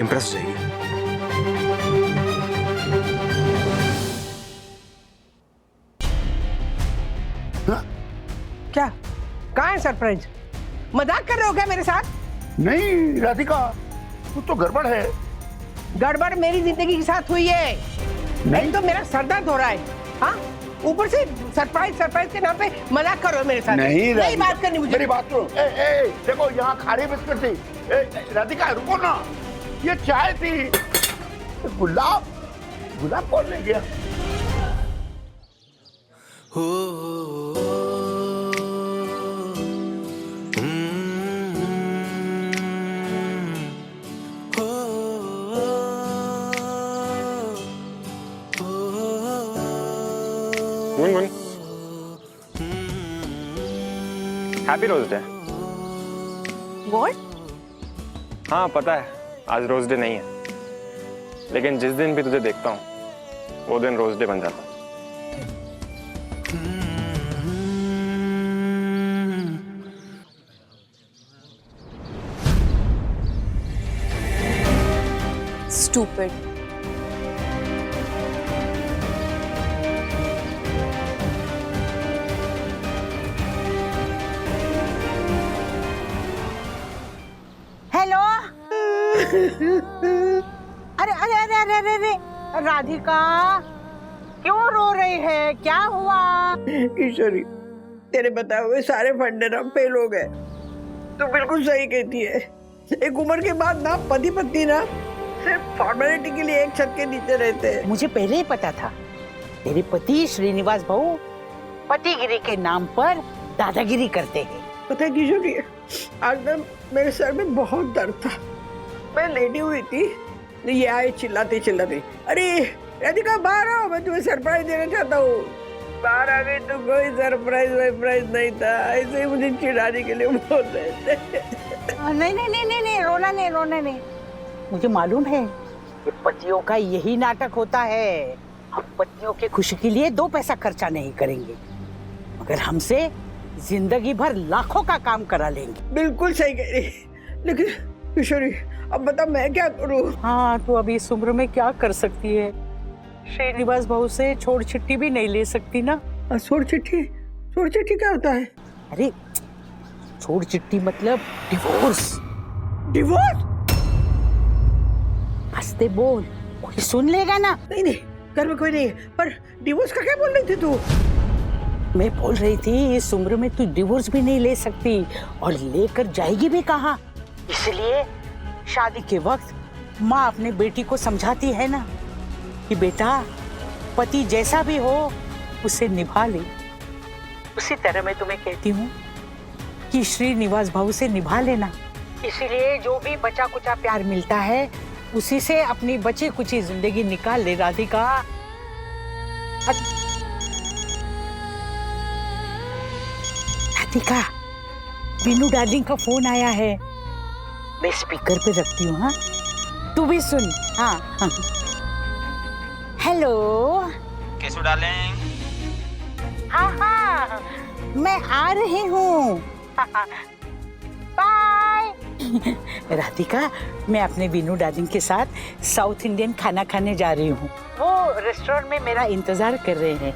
इम्प्रेस हो जाएगी। क्या? कहाँ है सरप्राइज? मजाक कर रहे हो क्या मेरे साथ? नहीं राधिका, कुछ तो गड़बड़ है। गड़बड़ मेरी जिंदगी के साथ हुई है। नहीं तो मेरा सर दर्द हो रहा है। हाँ, ऊपर से सरप्राइज के नाम पे मजाक करो मेरे साथ। नहीं बात करनी मुझे। मेरी बात सुनो। देखो, यहाँ खारी बिस्कुट थी। राधिका रुको ना, ये चाय थी। गुलाब कौन ले गया? Gungun, happy rose day. What? हाँ पता है, आज रोज डे नहीं है, लेकिन जिस दिन भी तुझे देखता हूँ वो दिन रोज डे बन जाता है। Stupid. हेलो। अरे अरे अरे अरे अरे अरे राधिका, क्यों रो रही है? क्या हुआ? किशोरी, तेरे बताए हुए सारे फंडे ना फेल हो गए। तू बिल्कुल सही कहती है। एक उम्र के बाद ना पति पत्नी ना सिर्फ फॉर्मेलिटी के लिए एक छत के नीचे रहते हैं। मुझे पहले ही पता था। तेरे पति श्रीनिवास बहू पतिगिरी के नाम पर दादागिरी करते हैं। पता है किशोरी, आज ना मेरे सर में बहुत दर्द था। मैं लेटी हुई थी, ये आए चिल्लाते चिल्लाते, अरे राधिका बाहर आओ, मैं तुम्हें सरप्राइज देना चाहता हूँ। बाहर आ गई तो कोई सरप्राइज वरप्राइज नहीं था, ऐसे ही मुझे चिढ़ाने के लिए बोल रहे थे। नहीं नहीं नहीं नहीं नहीं, रोना नहीं रोना नहीं। मुझे मालूम है कि पतियों का यही नाटक होता है। हम पतियों के खुशी के लिए 2 पैसा खर्चा नहीं करेंगे, मगर हमसे जिंदगी भर लाखों का काम करा लेंगे। बिल्कुल सही कह रही, लेकिन किशोरी अब बता मैं क्या करूं? हाँ, तो अभी इस उम्र में क्या कर सकती है? श्रीनिवास बहू से छोड़ चिट्ठी भी नहीं ले सकती ना। छोड़ चिट्ठी क्या होता है? अरे छोड़ चिट्ठी मतलब डिवोर्स। डिवोर्स? हंसते बोल, कोई सुन लेगा ना। नहीं नहीं, घर में कोई नहीं है, पर डिवोर्स का क्या बोल रही थी तू? मैं बोल रही थी इस उम्र में तू डिवोर्स भी नहीं ले सकती, और लेकर जाएगी भी कहाँ। इसलिए शादी के वक्त माँ अपने बेटी को समझाती है ना कि बेटा पति जैसा भी हो उसे निभा ले। उसी तरह मैं तुम्हें कहती हूँ कि श्रीनिवास बहू से निभा लेना। इसीलिए जो भी बचा कुचा प्यार मिलता है उसी से अपनी बची कुची जिंदगी निकाल ले राधिका। राधिका, बीनू डार्लिंग का फोन आया है, मैं स्पीकर पे रखती हूँ। हाँ, तू भी सुन। हाँ, हेलो कैसे डार्लिंग? हाँ, मैं आ रही हूँ। बाय। राधिका, मैं अपने बीनू डार्लिंग के साथ साउथ इंडियन खाना खाने जा रही हूँ। वो रेस्टोरेंट में मेरा इंतजार कर रहे हैं।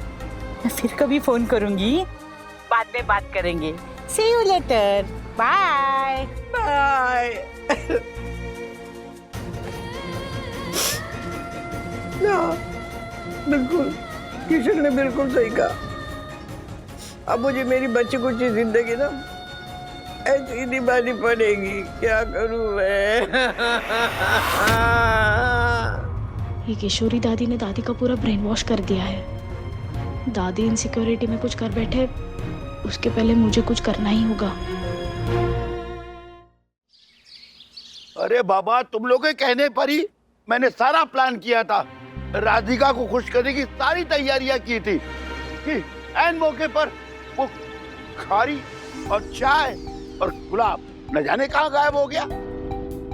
मैं फिर कभी फोन करूंगी, बाद में बात करेंगे। See you later. Bye. Bye. बिल्कुल, किशन ने बिल्कुल सही कहा। अब मुझे मेरी बच्ची कुछ जिंदगी ना ऐसी निभानी पड़ेगी। क्या करूं मैं? ये किशोरी दादी ने दादी का पूरा ब्रेन वॉश कर दिया है। दादी इनसिक्योरिटी में कुछ कर बैठे, उसके पहले मुझे कुछ करना ही होगा। अरे बाबा, तुम लोगों के कहने पर ही मैंने सारा प्लान किया था। राधिका को खुश करने की सारी तैयारियां की थी कि ऐन मौके पर वो खारी और चाय और गुलाब न जाने कहाँ गायब हो गया।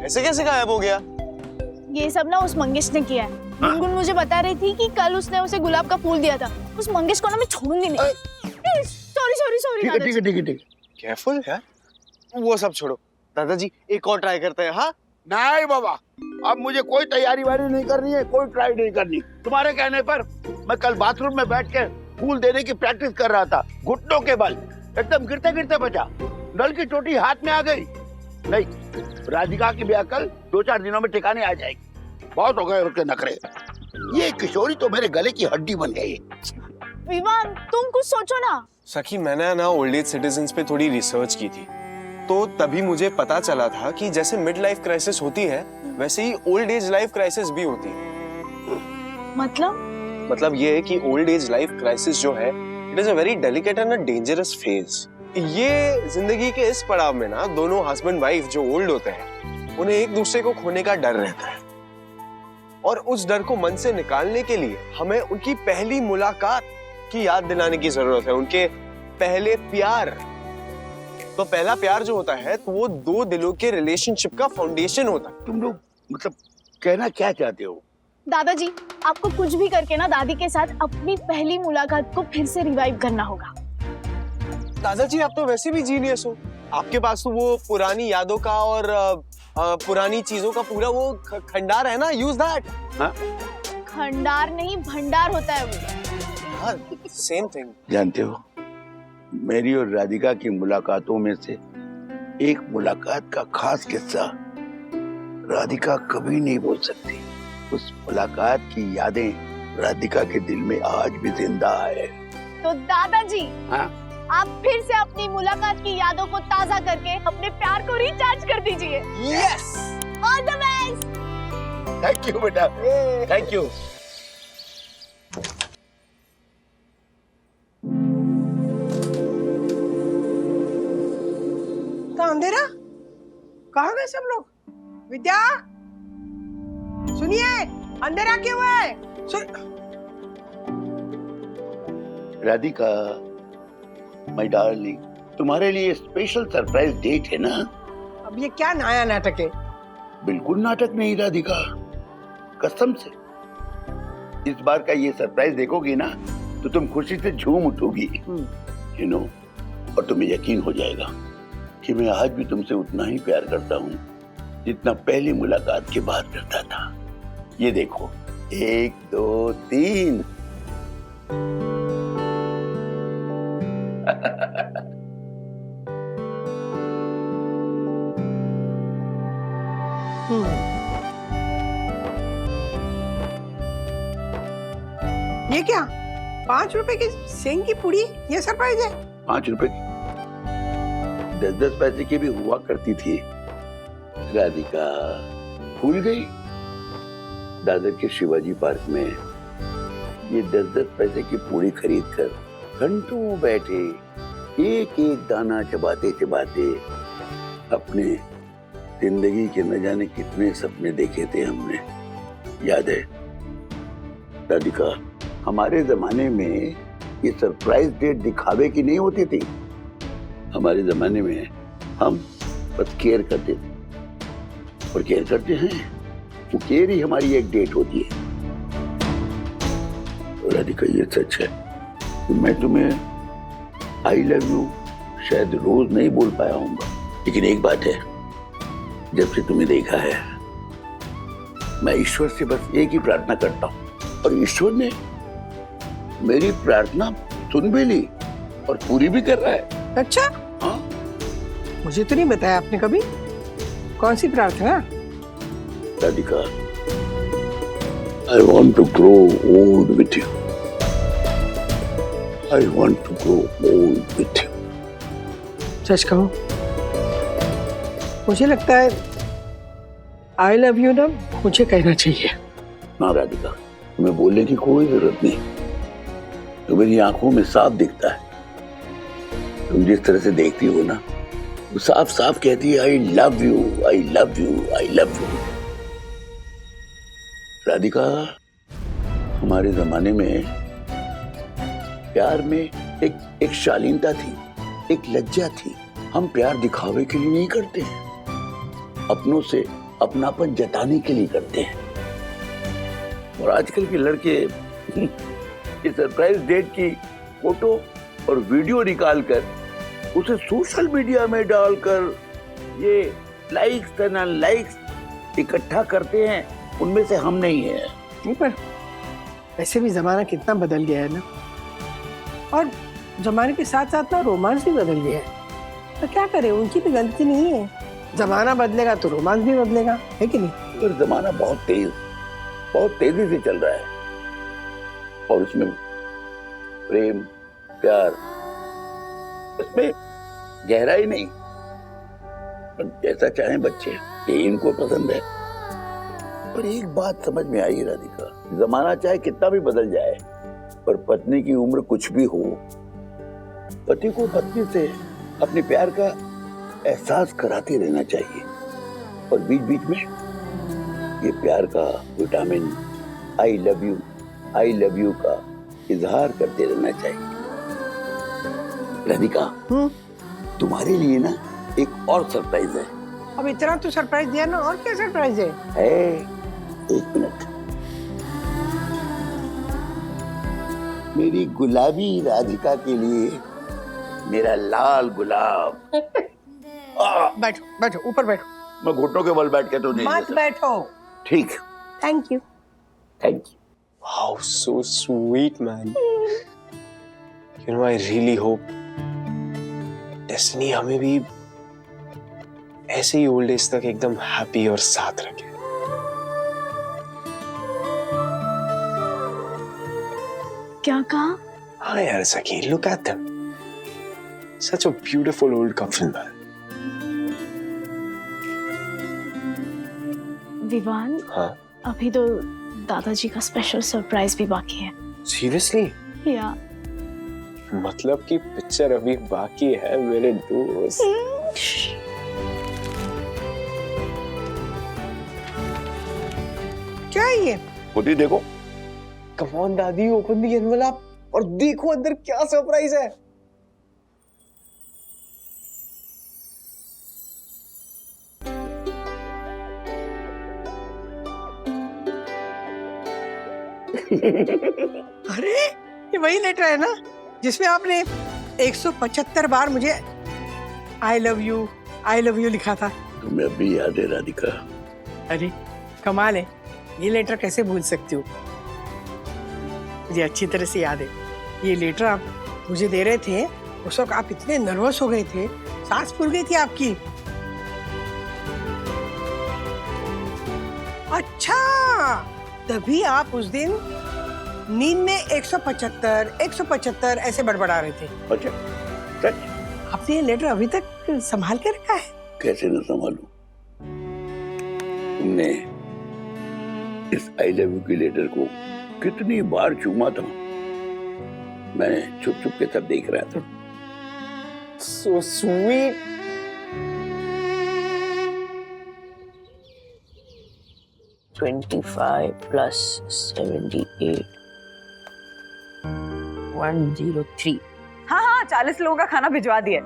ऐसे कैसे गायब हो गया? ये सब ना उस मंगेश ने किया है। गुनगुन मुझे बता रही थी कि कल उसने उसे गुलाब का फूल दिया था। उस मंगेश को ना मैं छोड़ूंगी नहीं। सॉरी ठीक है। केयरफुल यार, वो सब छोड़ो। दादाजी एक और ट्राई करते हैं। हाँ नहीं बाबा, अब मुझे कोई तैयारी वारी नहीं करनी है, कोई ट्राई नहीं करनी। तुम्हारे कहने पर मैं कल बाथरूम में बैठ के फूल देने की प्रैक्टिस कर रहा था, घुटनों के बल। एकदम गिरते गिरते बचा, नल की चोटी हाथ में आ गई। नहीं, राधिका की ब्याह कल 2-4 दिनों में ठिकाने आ जाएगी। बहुत हो गए उसके नखरे। ये किशोरी तो मेरे गले की हड्डी बन गई। विवान, तुम कुछ सोचो ना। सखी, मैंने ना ओल्ड एज सिटीजन्स पे थोड़ी रिसर्च की थी, तो तभी मुझे पता चला था कि जैसे मिड लाइफ क्राइसिस होती है वैसे ही ओल्ड एज लाइफ क्राइसिस भी होती है। मतलब ये है कि ओल्ड एज लाइफ क्राइसिस जो है, it is a very delicate and a dangerous phase. ये जिंदगी के इस पड़ाव में ना दोनों हस्बैंड वाइफ जो ओल्ड होते हैं उन्हें एक दूसरे को खोने का डर रहता है, और उस डर को मन से निकालने के लिए हमें उनकी पहली मुलाकात की याद दिलाने की जरूरत है, उनके पहले प्यार। तो पहला प्यार जो होता है तो वो 2 दिलों के रिलेशनशिप का फाउंडेशन होता है। तुम लोग मतलब कहना क्या चाहते हो? दादाजी, आपको कुछ भी करके ना दादी के साथ अपनी पहली मुलाकात को फिर से रिवाइव करना होगा। दादाजी, आप तो वैसे भी जीनियस हो, आपके पास तो वो पुरानी यादों का और पुरानी चीजों का पूरा वो खंडार है ना, यूज दैट। खंडार नहीं, भंडार होता है वो। Same thing. जानते हो, मेरी और राधिका की मुलाकातों में से एक मुलाकात का खास किस्सा राधिका कभी नहीं बोल सकती। उस मुलाकात की यादें राधिका के दिल में आज भी जिंदा है। तो दादाजी, हाँ? आप फिर से अपनी मुलाकात की यादों को ताजा करके अपने प्यार को रिचार्ज कर दीजिए। Yes, all the best. Thank you बेटा, थैंक यू। अंधेरा, कहाँ गए सब लोग? विद्या, सुनिए, अंधेरा क्यों है? राधिका, माय डार्लिंग, तुम्हारे लिए स्पेशल सरप्राइज डेट है ना? अब ये क्या नया नाटक है? बिल्कुल नाटक नहीं राधिका, कसम से। इस बार का ये सरप्राइज देखोगी ना तो तुम खुशी से झूम उठोगी, यू नो। और तुम्हें यकीन हो जाएगा कि मैं आज भी तुमसे उतना ही प्यार करता हूँ जितना पहली मुलाकात के बाद करता था। ये देखो, 1 2 3। ये क्या 5 रुपए की सेंग की पूड़ी? ये सरप्राइज है? 5 रुपए की 10-10 पैसे की भी हुआ करती थी राधिका, भूल गई? दादर के शिवाजी पार्क में ये 10-10 पैसे की पूड़ी खरीद कर घंटों बैठे एक एक दाना चबाते चबाते अपने जिंदगी के न जाने कितने सपने देखे थे हमने, याद है राधिका? हमारे जमाने में ये सरप्राइज डेट दिखावे की नहीं होती थी। हमारे जमाने में हम बस केयर करते थे, और केयर करते हैं, वो केयर ही हमारी एक डेट होती है। राधिका, ये सच है, मैं तुम्हें आई लव यू शायद रोज नहीं बोल पाया हूँगा, लेकिन एक बात है, जब से तुम्हें देखा है मैं ईश्वर से बस एक ही प्रार्थना करता हूँ, और ईश्वर ने मेरी प्रार्थना सुन भी ली और पूरी भी कर रहा है। अच्छा? हाँ, मुझे तो नहीं बताया आपने कभी। कौन सी प्रार्थना? Radhika, I want to grow old with you. I want to grow old with you. सच कहूं, मुझे लगता है आई लव यू ना मुझे कहना चाहिए। ना राधिका, तुम्हें बोलने की कोई जरूरत नहीं, तो मेरी आंखों में साफ दिखता है। तुम जिस तरह से देखती हो ना, वो साफ साफ कहती है आई love you, I love you, I love you. Radhika, हमारे जमाने में प्यार में एक शालीनता थी, एक लज्जा थी। हम प्यार दिखावे के लिए नहीं करते हैं, अपनों से अपनापन जताने के लिए करते हैं। और आजकल के लड़के ये सरप्राइज डेट की फोटो और वीडियो निकाल कर उसे सोशल मीडिया में डालकर ये लाइक्स एंड अनलाइक्स इकट्ठा करते हैं, उनमें से हम नहीं है। नहीं, पर वैसे भी जमाना कितना बदल गया है ना, और जमाने के साथ साथ ना रोमांस भी बदल गया है। तो क्या करें, उनकी भी गलती नहीं है। जमाना बदलेगा तो रोमांस भी बदलेगा, है कि नहीं? पर जमाना बहुत तेजी से चल रहा है, और उसमें प्रेम प्यार, उसमें गहराई नहीं। पर जैसा चाहें बच्चे, ये इनको पसंद है। पर एक बात समझ में आई राधिका, जमाना चाहे कितना भी बदल जाए, पर पत्नी की उम्र कुछ भी हो, पति को पत्नी से अपने प्यार का एहसास कराते रहना चाहिए, और बीच बीच में ये प्यार का विटामिन आई लव यू का इजहार करते रहना चाहिए। राधिका, तुम्हारे लिए ना एक और सरप्राइज है। अब इतना तो सरप्राइज दिया ना, और क्या सरप्राइज है? एक मिनट, मेरी गुलाबी राधिका के लिए मेरा लाल गुलाब। बैठो बैठो, ऊपर बैठो। मैं घुटनों के बल बैठ के तो नहीं। मत बैठो। ठीक। Thank you. Thank you. Wow, so sweet, man. You know, I really hope Destiny हमें भी ऐसे ही ओल्ड एज तक एकदम हैप्पी और साथ रखे। क्या कहा? हाँ यार सखी, look at them. Such a beautiful old couple, man. Vivaan, हाँ? अभी तो दादाजी का स्पेशल सरप्राइज भी बाकी है। Seriously? या मतलब कि पिक्चर अभी बाकी है मेरे दोस्त। क्या है ये? खुद ही देखो। Come on, दादी, open the envelope और देखो अंदर क्या सरप्राइज है। अरे ये वही लेटर है ना जिसमें आपने 175 बार मुझे आई लव यू लिखा था। तुम्हें अभी याद है राधिका? अरे कमाल है, ये लेटर कैसे भूल सकती हूँ, मुझे अच्छी तरह से याद है। ये लेटर आप मुझे दे रहे थे, उस वक्त आप इतने नर्वस हो गए थे, सांस फूल गई थी आपकी। अच्छा, तभी आप उस दिन नींद में 175 ऐसे बड़बड़ा रहे थे। अच्छा, सच? आपने ये लेटर अभी तक संभाल के रखा है? कैसे न संभालूं? तुमने इस आई लव यू की लेटर को कितनी बार चूमा था, मैंने छुप छुप के सब देख रहा था। So sweet. +78 103। हाँ 40 लोगों का खाना भिजवा दिया।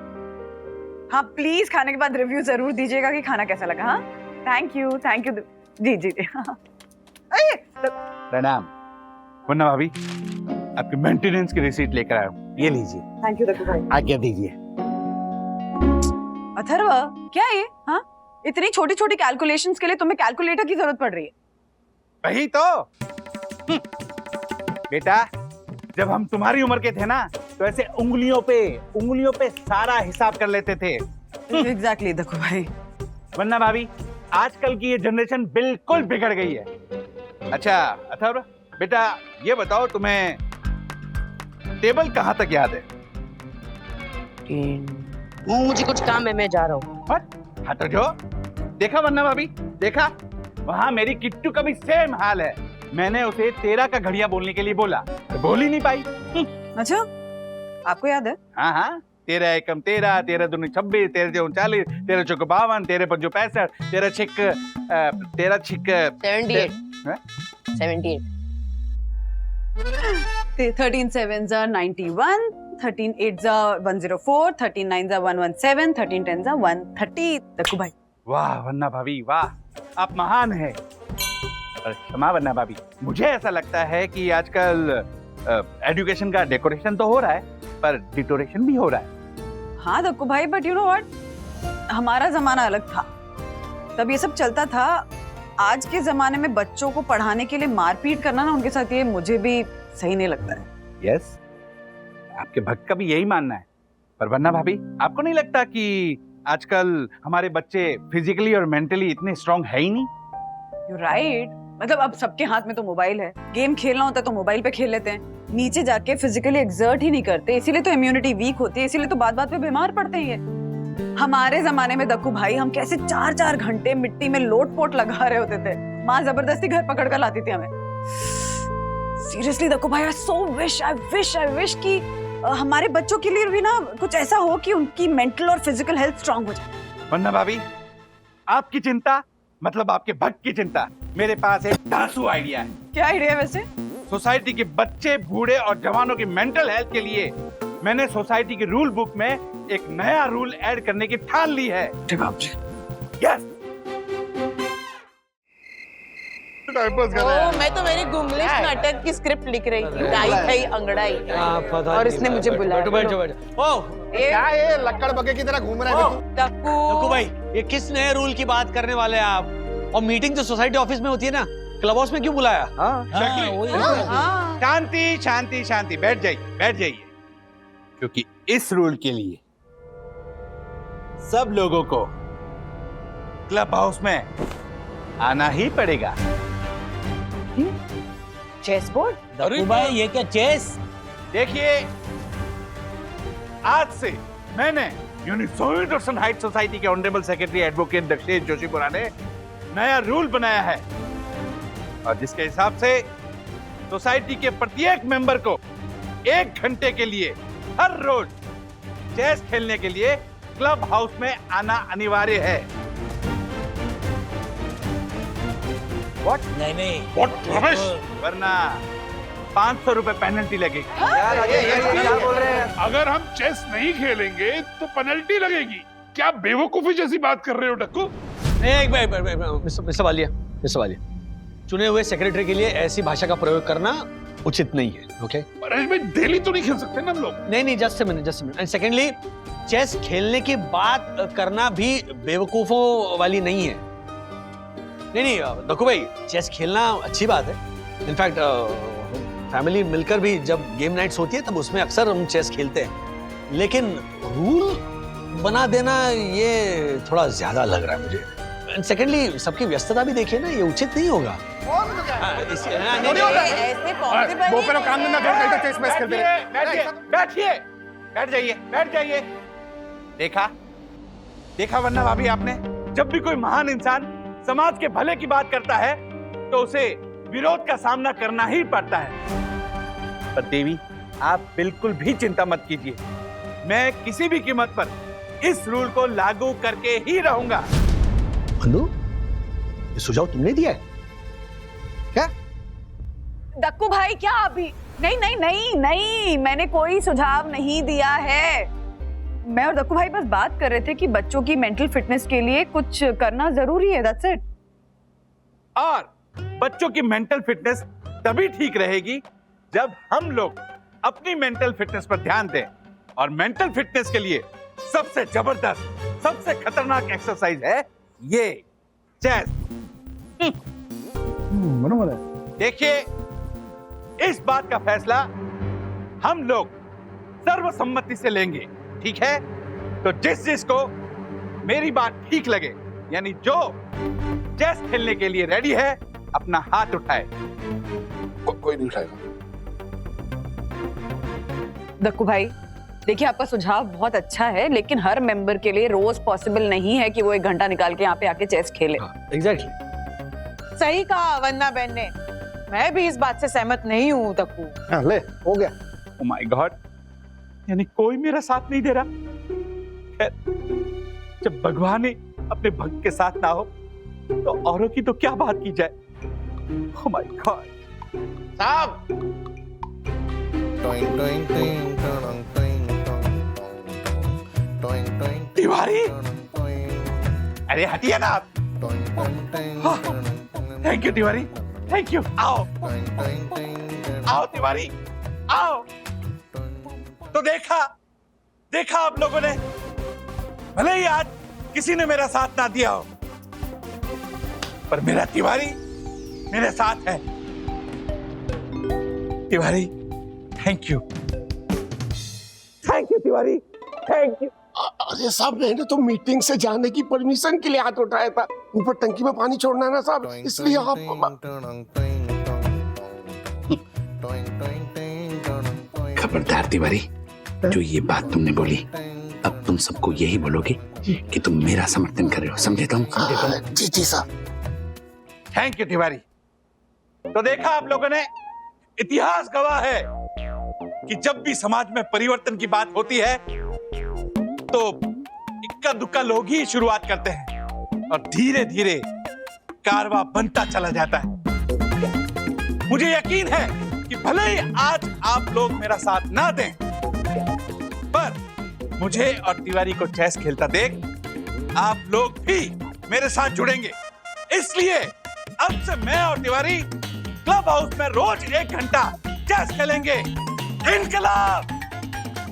हाँ प्लीज खाने के बाद रिव्यू जरूर दीजिएगा कि खाना कैसा लगा। हाँ थैंक यू जी। हाँ। प्रणाम। वन्ना भाभी, आपकी मेंटेनेंस की रिसीट लेकर आया हूँ, ये लीजिए। थैंक यू दक्कू भाई। आज्ञा दीजिए। अथर्व क्या है? हाँ इतनी छोटी छोटी कैलकुलेशंस के लिए तुम्हें कैलकुलेटर की जरूरत पड़ रही है? वही तो बेटा, जब हम तुम्हारी उम्र के थे ना तो ऐसे उंगलियों पे सारा हिसाब कर लेते थे। एग्जैक्टली दक्कू भाई। वन्ना भाभी, आजकल की ये जनरेशन बिल्कुल बिगड़ गई है। अच्छा अथर्व बेटा, ये बताओ तुम्हें टेबल कहाँ तक याद है? मुझे कुछ काम है, मैं जा रहा हूँ। हाँ तो जो देखा वन्ना भाभी, देखा वहाँ मेरी किट्टू का भी सेम हाल है। मैंने उसे 13 का घड़िया बोलने के लिए बोला, बोल ही नहीं पाई। अच्छा आपको याद है? हाँ 13 एकम 13, 13 दूनी 26, 13 चौक 40, 13 चौक 52, 13 पंजो 65, 13 छिक 78। 13 sevens are 91, 13 eights are 104, 13 nines are 117, 13 tens are 130। Dakku भाई वाह वन्ना भाभी वाह, आप महान हैं। क्षमा वन्ना भाभी, मुझे ऐसा लगता है कि आजकल एजुकेशन का डेकोरेशन तो हो रहा है पर डिटोरेशन भी हो रहा है। हाँ दक्कू भाई, बट यू नो व्हाट, हमारा जमाना अलग था, तब ये सब चलता था। आज के जमाने में बच्चों को पढ़ाने के लिए मारपीट करना ना उनके साथ, ये मुझे भी सही नहीं लगता है। यस, आपके भक्त का भी यही मानना है। पर वन्ना भाभी, आपको नहीं लगता कि आजकल हमारे बच्चे फिजिकली और मेंटली इतने स्ट्रांग है ही नहीं? यू राइट, मतलब अब सबके हाथ में तो मोबाइल है, गेम खेलना होता है तो मोबाइल पे खेल लेते हैं, नीचे जाके फिजिकली एक्सर्ट ही नहीं करते, इसीलिए तो इम्यूनिटी वीक होती है, इसीलिए तो बात पे बीमार पड़ते हैं ये। हमारे जमाने में दक्कू भाई हम कैसे 4-4 घंटे मिट्टी में लोट-पोट लगा रहे होते थे, माँ जबरदस्ती घर पकड़ कर लाती थी हमें। सीरियसली दक्कू भाई, आई सो विश कि हमारे बच्चों के लिए भी ना कुछ ऐसा हो कि उनकी मेंटल और फिजिकल हेल्थ स्ट्रांग हो जाए। वन्ना भाभी, आपकी चिंता मतलब आपके भक्त की चिंता, मेरे पास एक धांसू आइडिया है। क्या आइडिया है वैसे? सोसाइटी के बच्चे, बूढ़े और जवानों की मेंटल हेल्थ के लिए मैंने सोसाइटी की रूल बुक में एक नया रूल ऐड करने की ठान ली है। यस। मैं तो मेरी गुंगलिश नाटक की स्क्रिप्ट लिख रही थी, दाई थई अंगड़ाई, और इसने मुझे बुलाया। क्या ये लक्कड़ बगे की तरह घूम रहे हैं? दक्कू भाई, ये किस नए रूल की बात करने वाले हैं आप? और मीटिंग तो सोसाइटी ऑफिस में होती है ना, क्लब हाउस में क्यों बुलाया? शांति शांति शांति, बैठ जाइए, क्योंकि इस रूल के लिए सब लोगों को क्लब हाउस में आना ही पड़ेगा। Chess board? दक्कू भाई, ये क्या चेस? देखिए, आज से मैंने यूनिसोइडर्सन हाइट सोसाइटी के honourable secretary advocate Dakshesh Joshipura ने नया रूल बनाया है, और जिसके हिसाब से सोसाइटी के प्रत्येक मेंबर को 1 घंटे के लिए हर रोज चेस खेलने के लिए क्लब हाउस में आना अनिवार्य है। नहीं What rubbish? वरना 500 रुपए पेनल्टी लगेगी। अगर हम चेस नहीं खेलेंगे तो पेनल्टी लगेगी। क्या बेवकूफी जैसी बात कर रहे हो डक्कू? मिस्टर वालिया, चुने हुए सेक्रेटरी के लिए ऐसी भाषा का प्रयोग करना उचित नहीं है। ओके परेश भाई, डेली तो नहीं खेल सकते ना हम लोग। नहीं, just a minute. And secondly, chess खेलने की बात करना भी बेवकूफों वाली नहीं है। नहीं दक्कू भाई, चेस खेलना अच्छी बात है। इनफैक्ट फैमिली मिलकर भी जब गेम नाइट्स होती है तब उसमें अक्सर हम चेस खेलते हैं, लेकिन रूल बना देना ये थोड़ा ज्यादा लग रहा है मुझे। एंड सेकेंडली, सबकी व्यस्तता भी देखिए ना, ये उचित नहीं होगा। बैठ जाइए। देखा वरना भाभी आपने, जब भी कोई महान इंसान समाज के भले की बात करता है तो उसे विरोध का सामना करना ही पड़ता है। पर देवी, आप बिल्कुल भी चिंता मत कीजिए, मैं किसी भी कीमत पर इस रूल को लागू करके ही रहूंगा। बंधु, ये सुझाव तुमने दिया है क्या? दक्कू भाई, क्या अभी? नहीं, मैंने कोई सुझाव नहीं दिया है। मैं और दक्कू भाई बस बात कर रहे थे कि बच्चों की मेंटल फिटनेस के लिए कुछ करना जरूरी है, दैट्स इट। और बच्चों की मेंटल फिटनेस तभी ठीक रहेगी जब हम लोग अपनी मेंटल फिटनेस पर ध्यान दें। और मेंटल फिटनेस के लिए सबसे जबरदस्त, सबसे खतरनाक एक्सरसाइज है ये चेस। देखिए, इस बात का फैसला हम लोग सर्वसम्मति से लेंगे, ठीक है? तो जिस को मेरी बात ठीक लगे, यानी जो चेस खेलने के लिए रेडी है, अपना हाथ उठाए। कोई नहीं उठाएगा। दक्कू भाई, देखिए, आपका सुझाव बहुत अच्छा है, लेकिन हर मेंबर के लिए रोज पॉसिबल नहीं है कि वो 1 घंटा निकाल के यहाँ पे आके चेस खेले। एग्जैक्टली। सही कहा वंदना बहन ने, मैं भी इस बात से सहमत नहीं हूँ दक्कू। ले, हो गया। ओह माय गॉड, यानी कोई मेरा साथ नहीं दे रहा। खैर, जब भगवान ही अपने भक्त के साथ ना हो तो औरों की तो क्या बात की जाए। Oh my God. साहब, तिवारी, अरे हटिए ना आप। Thank you Tiwari, thank you. आओ तिवारी, आओ। तो देखा आप लोगों ने, भले ही आज किसी ने मेरा साथ ना दिया हो, पर मेरा तिवारी मेरे साथ है। Tiwari, thank you Tiwari, thank you. अरे साहब, मैंने तो मीटिंग से जाने की परमिशन के लिए हाथ उठाया था। ऊपर टंकी में पानी छोड़ना है ना साहब, इसलिए आप। खबरदार तिवारी, जो ये बात तुमने बोली, अब तुम सबको यही बोलोगे कि तुम मेरा समर्थन कर रहे हो, समझे तुम? जी साहब। Thank you Tiwari. तो देखा आप लोगों ने, इतिहास गवाह है कि जब भी समाज में परिवर्तन की बात होती है तो इक्का दुक्का लोग ही शुरुआत करते हैं और धीरे धीरे कारवां बनता चला जाता है। मुझे यकीन है कि भले ही आज आप लोग मेरा साथ ना दें, पर मुझे और तिवारी को चेस खेलता देख आप लोग भी मेरे साथ जुड़ेंगे। इसलिए अब से मैं और तिवारी क्लब हाउस में रोज 1 घंटा चेस खेलेंगे। इनकलाब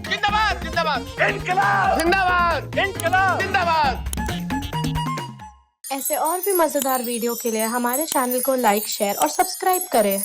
जिंदाबाद, जिंदाबाद, इनकलाब जिंदाबाद, इनकलाब जिंदाबाद। ऐसे और भी मजेदार वीडियो के लिए हमारे चैनल को लाइक, शेयर और सब्सक्राइब करें।